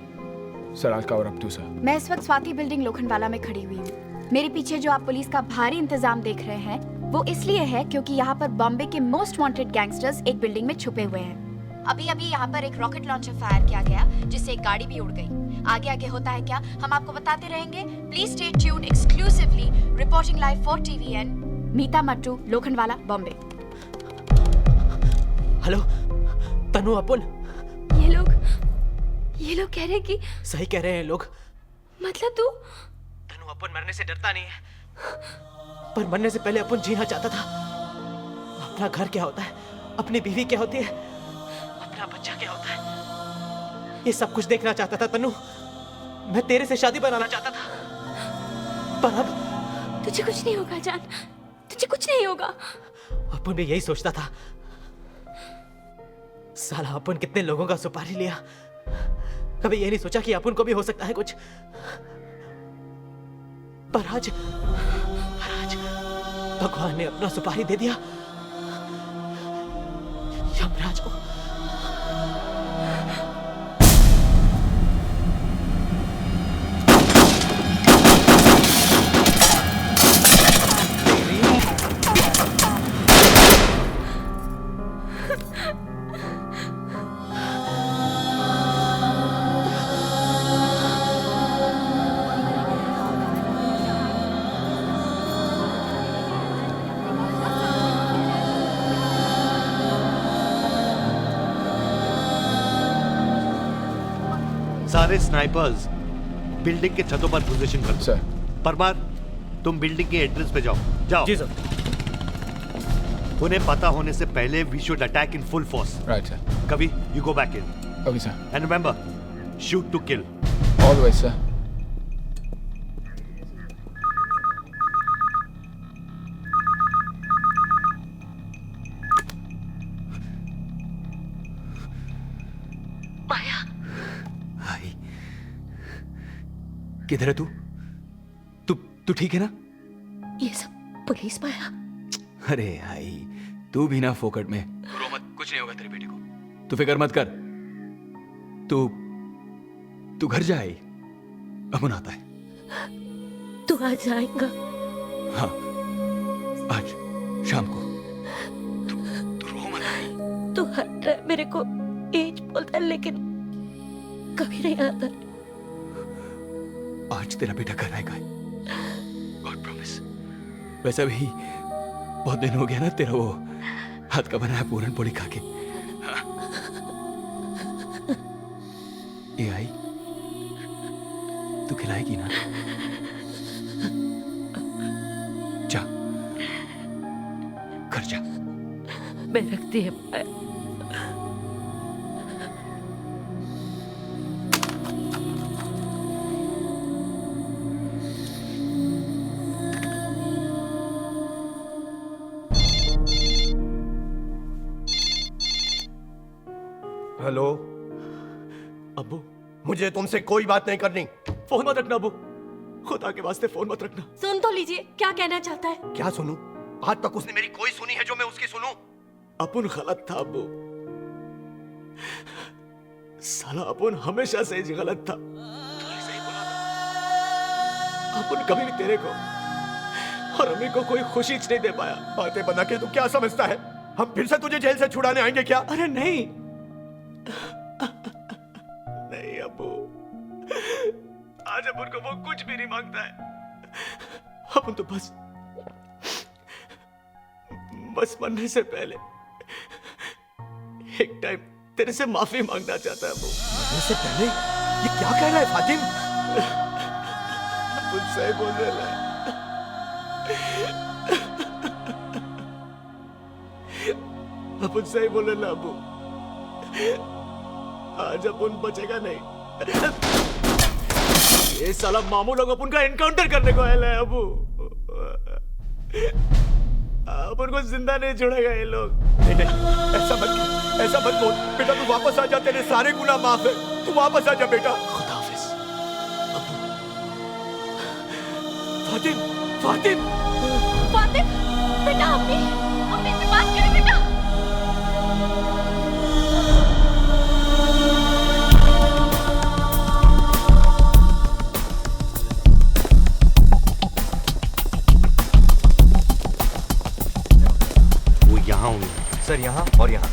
Speaker 10: sir, I cover up to sir.
Speaker 2: मैं इस वक्त स्वाति बिल्डिंग लोखंडवाला में खड़ी हुई हूँ। मेरे पीछे जो आप पुलिस का भारी इंतजाम देख रहे हैं वो इसलिए है क्योंकि यहाँ पर बॉम्बे के मोस्ट वांटेड गैंगस्टर्स एक बिल्डिंग में छुपे हुए हैं। अभी अभी यहाँ पर एक रॉकेट लॉन्चर फायर किया गया जिससे एक गाड़ी भी उड़ गई। आगे आगे होता है क्या हम आपको बताते रहेंगे। Please stay tuned exclusively. Reporting live for TVN, Meeta Mattoo, Lokhandwala, Bombay.
Speaker 16: Hello Tanu, अपन
Speaker 21: ये लोग कह रहे हैं कि
Speaker 16: सही कह रहे हैं लोग।
Speaker 21: मतलब तू
Speaker 16: तनु, अपन मरने से डरता नहीं है, पर मरने से पहले अपन जीना चाहता था। अपना घर क्या होता है, अपनी बीवी क्या होती है, अपना बच्चा क्या होता है, ये सब कुछ देखना चाहता था तनु। मैं तेरे से शादी बनाना चाहता था, पर अब
Speaker 21: तुझे कुछ नहीं होगा जान, तुझे कुछ नहीं होगा।
Speaker 16: अपन भी यही सोचता था। साला अपन कितने लोगों का सुपारी लिया, कभी ये नहीं सोचा कि अपन को भी हो सकता है कुछ। पर आज भगवान ने अपना सुपारी दे दिया यमराज को।
Speaker 5: सारे स्नाइपर्स बिल्डिंग के छतों पर पोजीशन कर।
Speaker 10: सर।
Speaker 5: परमार, तुम बिल्डिंग के एंट्रेंस पे जाओ। जाओ।
Speaker 16: जी सर।
Speaker 5: उन्हें पता होने से पहले we should attack in full force.
Speaker 10: Right sir.
Speaker 5: कभी you go back in.
Speaker 10: Okay sir.
Speaker 5: And remember, shoot to kill.
Speaker 10: Always sir.
Speaker 13: किधर है तू? तू ठीक है ना?
Speaker 21: ये सब पुलिस माया।
Speaker 13: अरे भाई, तू भी ना फोकट में। रो मत, कुछ नहीं होगा तेरे बेटे को। तू फिक्र मत कर। तू घर जा। अमन आता है।
Speaker 21: तू आज आएगा?
Speaker 13: हाँ, आज शाम को। तू रो मत भाई।
Speaker 21: तू हर टाइम मेरे को एज बोलता है लेकिन कभी नहीं आता।
Speaker 13: आज तेरा बेटा घर आएगा, गॉड प्रॉमिस। वैसे भी बहुत दिन हो गया ना तेरा वो हाथ का बनाया पूरन पोली खा के। हाँ। ये आई, तू खिलाएगी ना? जा, घर जा।
Speaker 21: मैं रखती है माया।
Speaker 18: हेलो
Speaker 16: अब्बू, मुझे तुमसे कोई बात नहीं करनी। फोन मत रखना अब्बू, खुदा के वास्ते फोन मत रखना।
Speaker 21: सुन तो लीजिए, क्या कहना चाहता है?
Speaker 16: क्या सुनूं? आज तक उसने मेरी कोई सुनी है जो मैं उसकी सुनूं? अपुन गलत था अब्बू। साला अपुन हमेशा से ही गलत था। तूने सही बोला था। अपुन कभी भी तेरे को और अम्मी को कोई खुशी नहीं दे पाया। बातें बना के तू क्या समझता है? हम फिर से तुझे जेल से छुड़ाने आएंगे क्या? अरे नहीं नहीं अब्बू, आज अपुन को वो कुछ भी नहीं मांगता है। अपुन तो बस मरने से पहले एक टाइम तेरे से माफी मांगना चाहता है अब्बू। मरने से पहले? ये क्या कह रहा है फातिम? अपुन सही बोल रहा है। अपुन सही बोल रहा है अब्बू। आज अपुन बचेगा नहीं। ये साला मामू लोग अपुन का एनकाउंटर करने को आया है अबू।
Speaker 22: अपन को जिंदा नहीं छोड़ेगा ये लोग।
Speaker 20: नहीं ऐसा मत बोल बेटा, तू वापस आ जा, तेरे सारे गुनाह माफ है, तू वापस आ जा बेटा।
Speaker 14: खुदा हाफिज।
Speaker 20: फातिम, फातिम,
Speaker 21: फातिम, बेटा अम्मी से बात करें बेटा।
Speaker 5: वो यहाँ होंगे
Speaker 11: सर, यहाँ और यहाँ।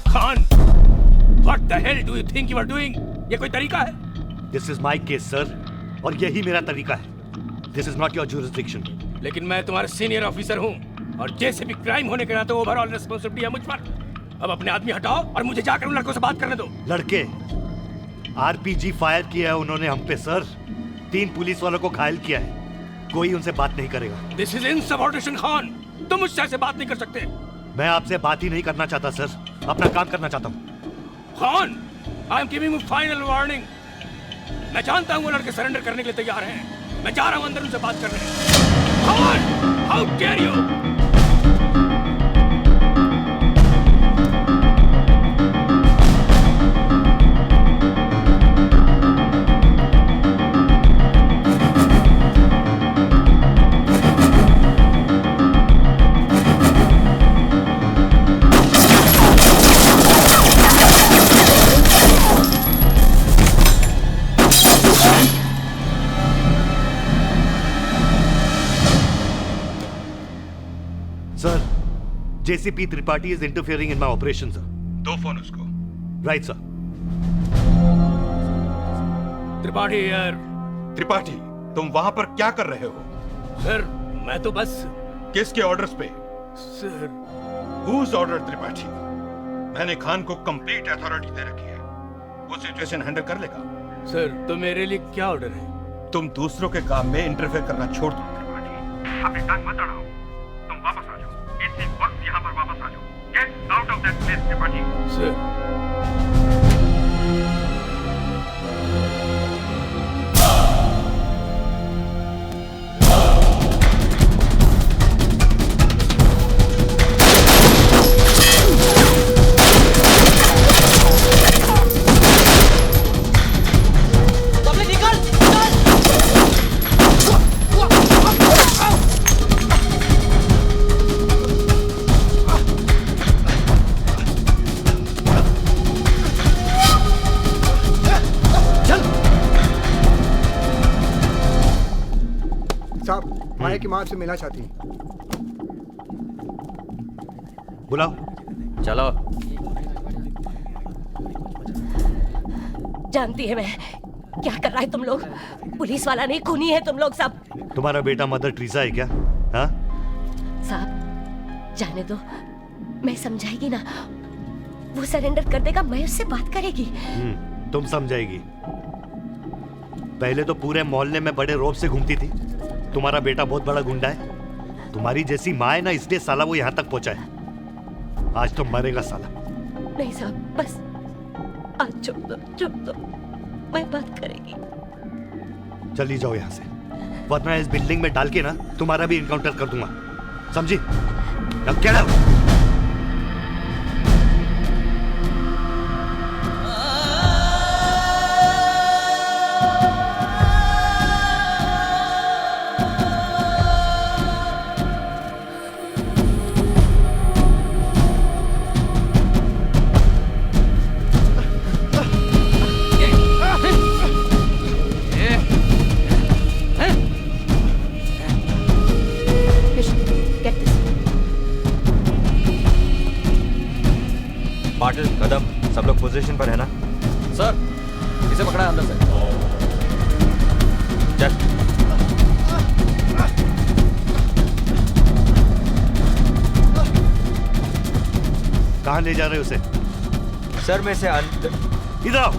Speaker 3: Khan, what the hell do you think you are doing? ये कोई तरीका है?
Speaker 5: This is my case, sir, और यही मेरा तरीका है। This is not your jurisdiction.
Speaker 3: लेकिन मैं तुम्हारा सीनियर ऑफिसर हूँ और जैसे भी क्राइम होने के नाते ओवरऑल रिस्पॉन्सिबिलिटी है मुझ पर। अब अपने आदमी हटाओ और मुझे जाकर उन लड़कों से बात करने दो।
Speaker 5: लड़के आरपीजी फायर किया है उन्होंने हम पे सर, 3 पुलिस वालों को घायल किया है, कोई उनसे बात नहीं करेगा।
Speaker 3: दिस इज इनसबऑर्डिनेशन खान, तुम मुझसे ऐसे बात नहीं कर सकते।
Speaker 5: मैं आपसे बात ही नहीं करना चाहता सर, अपना काम करना चाहता हूँ।
Speaker 3: Khan, I am giving you final warning. मैं जानता हूँ वो लड़के सरेंडर करने के लिए तैयार हैं। मैं जा रहा हूँ अंदर उनसे बात करने। Khan, how dare you!
Speaker 5: JCP Tripathi is interfering in my operation, sir.
Speaker 4: दो फोन उसको।
Speaker 5: Right, sir.
Speaker 3: त्रिपाठी यार।
Speaker 4: त्रिपाठी, तुम वहां पर क्या कर रहे हो?
Speaker 3: सर, मैं तो बस।
Speaker 4: किसके ऑर्डर्स पे?
Speaker 3: सर।
Speaker 4: Whose order, Tripathi? मैंने खान को कंप्लीट अथॉरिटी दे रखी है, वो सिचुएशन हैंडल कर लेगा।
Speaker 3: सर, तो मेरे लिए क्या ऑर्डर है?
Speaker 4: तुम दूसरों के काम में इंटरफेयर करना छोड़ दो त्रिपाठी। अपनी टांग मत अड़ाओ, तुम वापस आ जाओ, इसी वक्त यहाँ पर वापस आ जाओ। Get out of that place, Tripathi.
Speaker 3: Sir.
Speaker 17: Maya की माँ से मिलना चाहती हूँ।
Speaker 5: बुलाओ।
Speaker 16: चलो।
Speaker 21: जानती है मैं क्या कर रहा है तुम लोग। पुलिस वाला नहीं, खूनी है तुम लोग सब।
Speaker 5: तुम्हारा बेटा मदर टेरेसा है क्या? हाँ?
Speaker 21: साहब जाने दो, मैं समझाएगी ना, वो सरेंडर कर देगा, मैं उससे बात करेगी।
Speaker 5: तुम समझाएगी। पहले तो पूरे मोहल्ले में बड़े रौब से घूमती थी। तुम्हारा बेटा बहुत बड़ा गुंडा है, तुम्हारी जैसी माँ है ना, इसलिए साला वो यहाँ तक पहुंचा है। आज तो मरेगा साला।
Speaker 21: नहीं साहब, बस आज चुप दो, मैं बात करेगी।
Speaker 5: चली जाओ यहाँ से, वरना इस बिल्डिंग में डाल के ना तुम्हारा भी इनकाउंटर कर दूंगा, समझी? Now get out!
Speaker 11: पाटिल, कदम, सब लोग पोजीशन पर है ना?
Speaker 16: सर, इसे पकड़ा अंदर से।
Speaker 11: चल।
Speaker 5: कहाँ ले जा रहे हो उसे?
Speaker 11: सर, मैं से
Speaker 5: इधर आओ,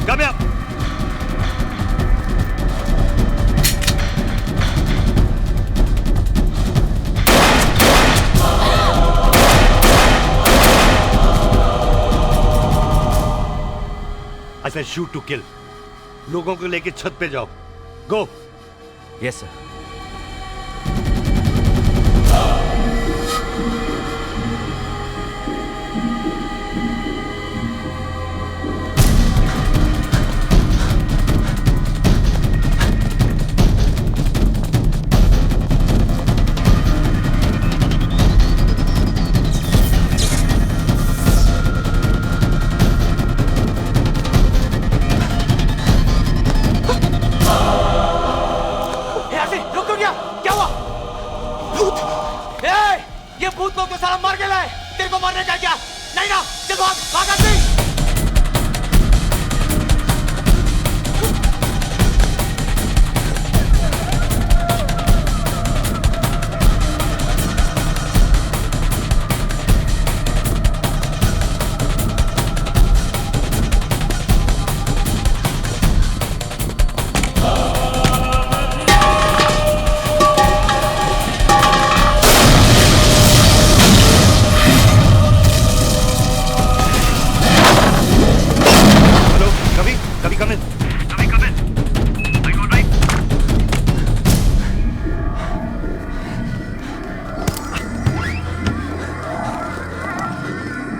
Speaker 5: कम यहाँ। I said shoot to kill. लोगों को लेके छत पे जाओ। Go.
Speaker 11: Yes sir.
Speaker 16: ये भूत लोग तो सारा मर गया है, तेरे को मरने का क्या? नहीं ना, चल भाग, भाग आदमी।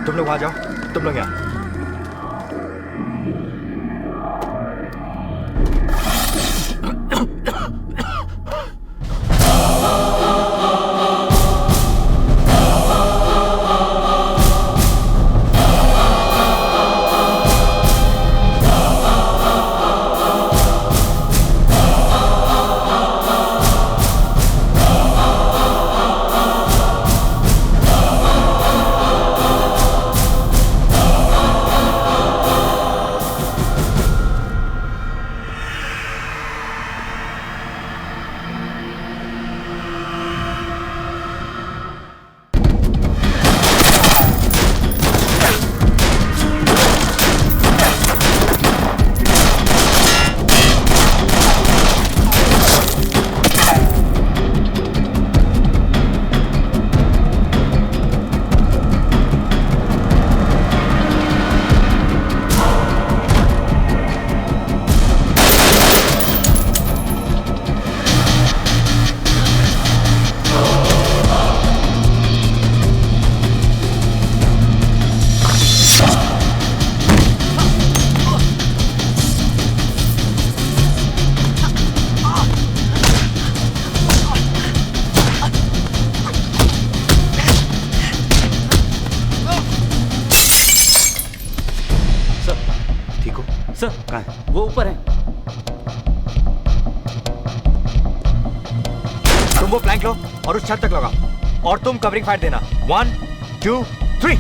Speaker 11: तुम लोग वहां जाओ, तुम लोग यहाँ।
Speaker 13: सर कहाँ है? वो ऊपर है।
Speaker 11: तुम वो प्लैंक लो और उस छत तक लगाओ और तुम कवरिंग फायर देना। 1 2 3।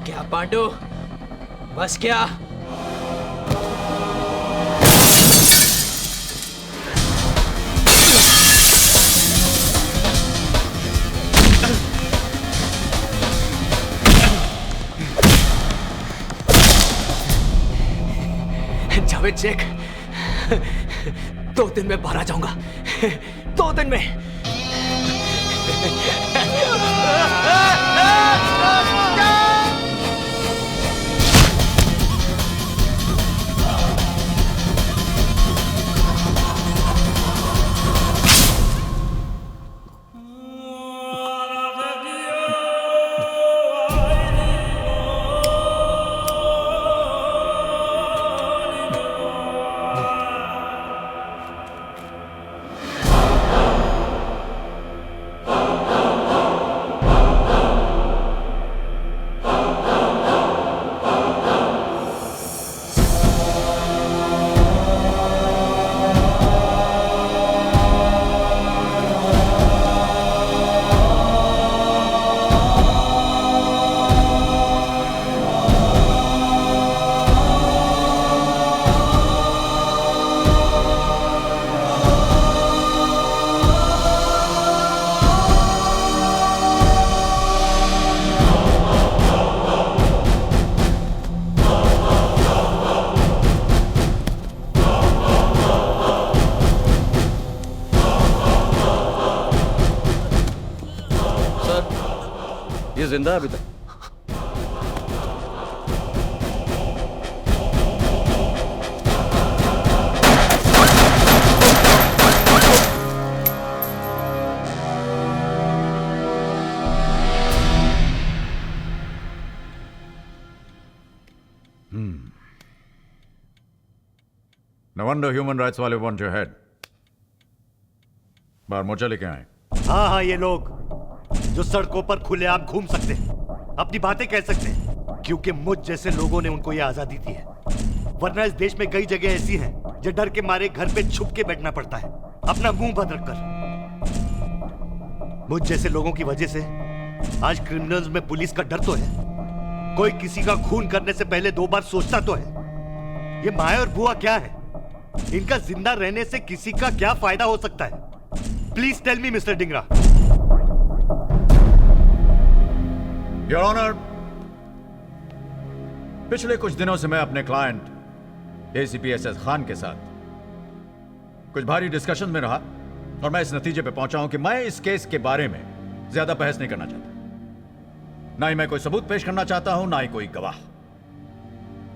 Speaker 16: क्या पांडु, बस क्या?
Speaker 13: जावेद शेख, 2 दिन में बाहर आ जाऊंगा। 2 दिन में।
Speaker 1: ये जिंदा है अभी तक?
Speaker 4: No wonder human rights वाले want your head. बाहर मोर्चा लेके आए।
Speaker 5: हाँ हाँ, ये लोग जो सड़कों पर खुलेआम घूम सकते हैं, अपनी बातें कह सकते हैं, क्योंकि मुझ जैसे लोगों ने उनको ये आजादी दी है। वरना इस देश में कई जगह ऐसी हैं जो डर के मारे घर पे छुप के बैठना पड़ता है, अपना मुंह बंद रखकर। मुझ जैसे लोगों की वजह से आज क्रिमिनल्स में पुलिस का डर तो है। कोई किसी का खून करने से पहले 2 बार सोचता तो है। ये माया और बुआ क्या है? इनका जिंदा रहने से किसी का क्या फायदा हो सकता है? Please tell me mister Dhingra.
Speaker 4: Your honour, पिछले कुछ दिनों से मैं अपने क्लाइंट एसीपी एसएस खान के साथ कुछ भारी डिस्कशन में रहा और मैं इस नतीजे पे पहुंचा हूं कि मैं इस केस के बारे में ज्यादा बहस नहीं करना चाहता। ना ही मैं कोई सबूत पेश करना चाहता हूं, ना ही कोई गवाह।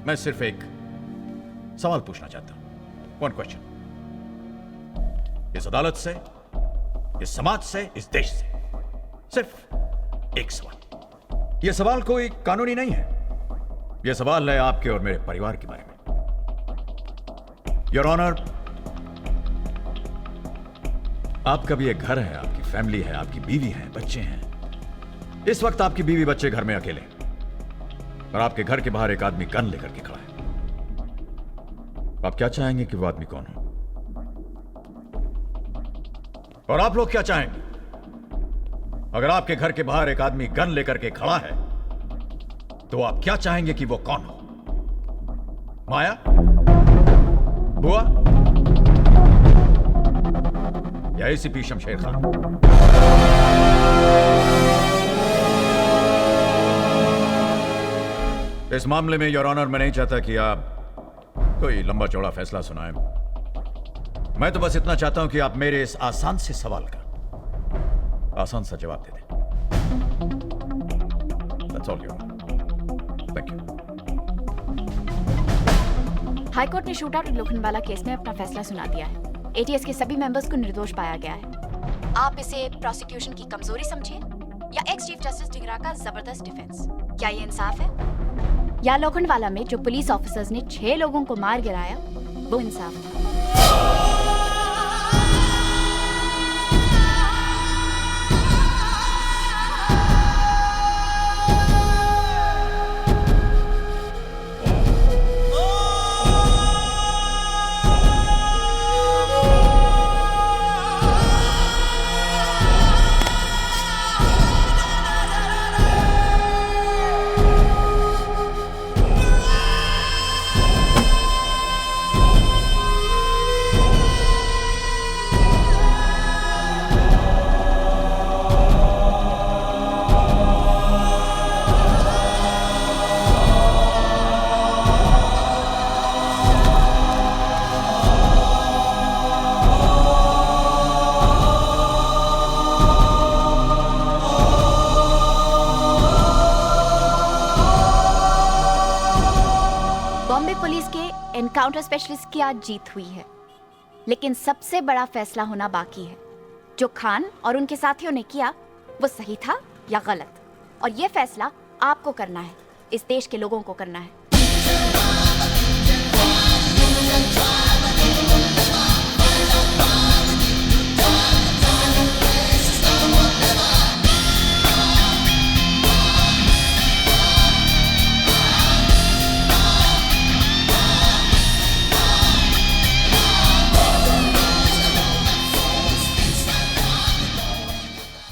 Speaker 4: मैं सिर्फ एक सवाल पूछना चाहता हूं। 1 क्वेश्चन। इस अदालत से, इस समाज से, इस देश से सिर्फ एक सवाल। यह सवाल कोई कानूनी नहीं है, यह सवाल है आपके और मेरे परिवार के बारे में। योर ऑनर, आपका भी एक घर है, आपकी फैमिली है, आपकी बीवी है, बच्चे हैं। इस वक्त आपकी बीवी बच्चे घर में अकेले और आपके घर के बाहर एक आदमी गन लेकर के खड़ा है। आप क्या चाहेंगे कि वो आदमी कौन हो? और आप लोग क्या चाहेंगे अगर आपके घर के बाहर एक आदमी गन लेकर के खड़ा है? तो आप क्या चाहेंगे कि वो कौन हो? माया, बुआ या एसीपी शमशेर खान? इस मामले में योर ऑनर, मैं नहीं चाहता कि आप कोई लंबा चौड़ा फैसला सुनाएं। मैं तो बस इतना चाहता हूं कि आप मेरे इस आसान से सवाल का आसान सा जवाब दे दें। That's all, Your Honor. Thank you.
Speaker 2: High court ने शूट आउट लोखंडवाला केस में अपना फैसला सुना दिया है। एटीएस के सभी मेंबर्स को निर्दोष पाया गया है। आप इसे प्रोसिक्यूशन की कमजोरी समझिए या एक्स चीफ जस्टिस डिंगरा का जबरदस्त डिफेंस। क्या ये इंसाफ है? या लोखंडवाला में जो पुलिस ऑफिसर्स ने 6 लोगों को मार गिराया, वो इंसाफ था? बॉम्बे पुलिस के एनकाउंटर स्पेशलिस्ट की आज जीत हुई है, लेकिन सबसे बड़ा फैसला होना बाकी है। जो खान और उनके साथियों ने किया वो सही था या गलत, और ये फैसला आपको करना है, इस देश के लोगों को करना है।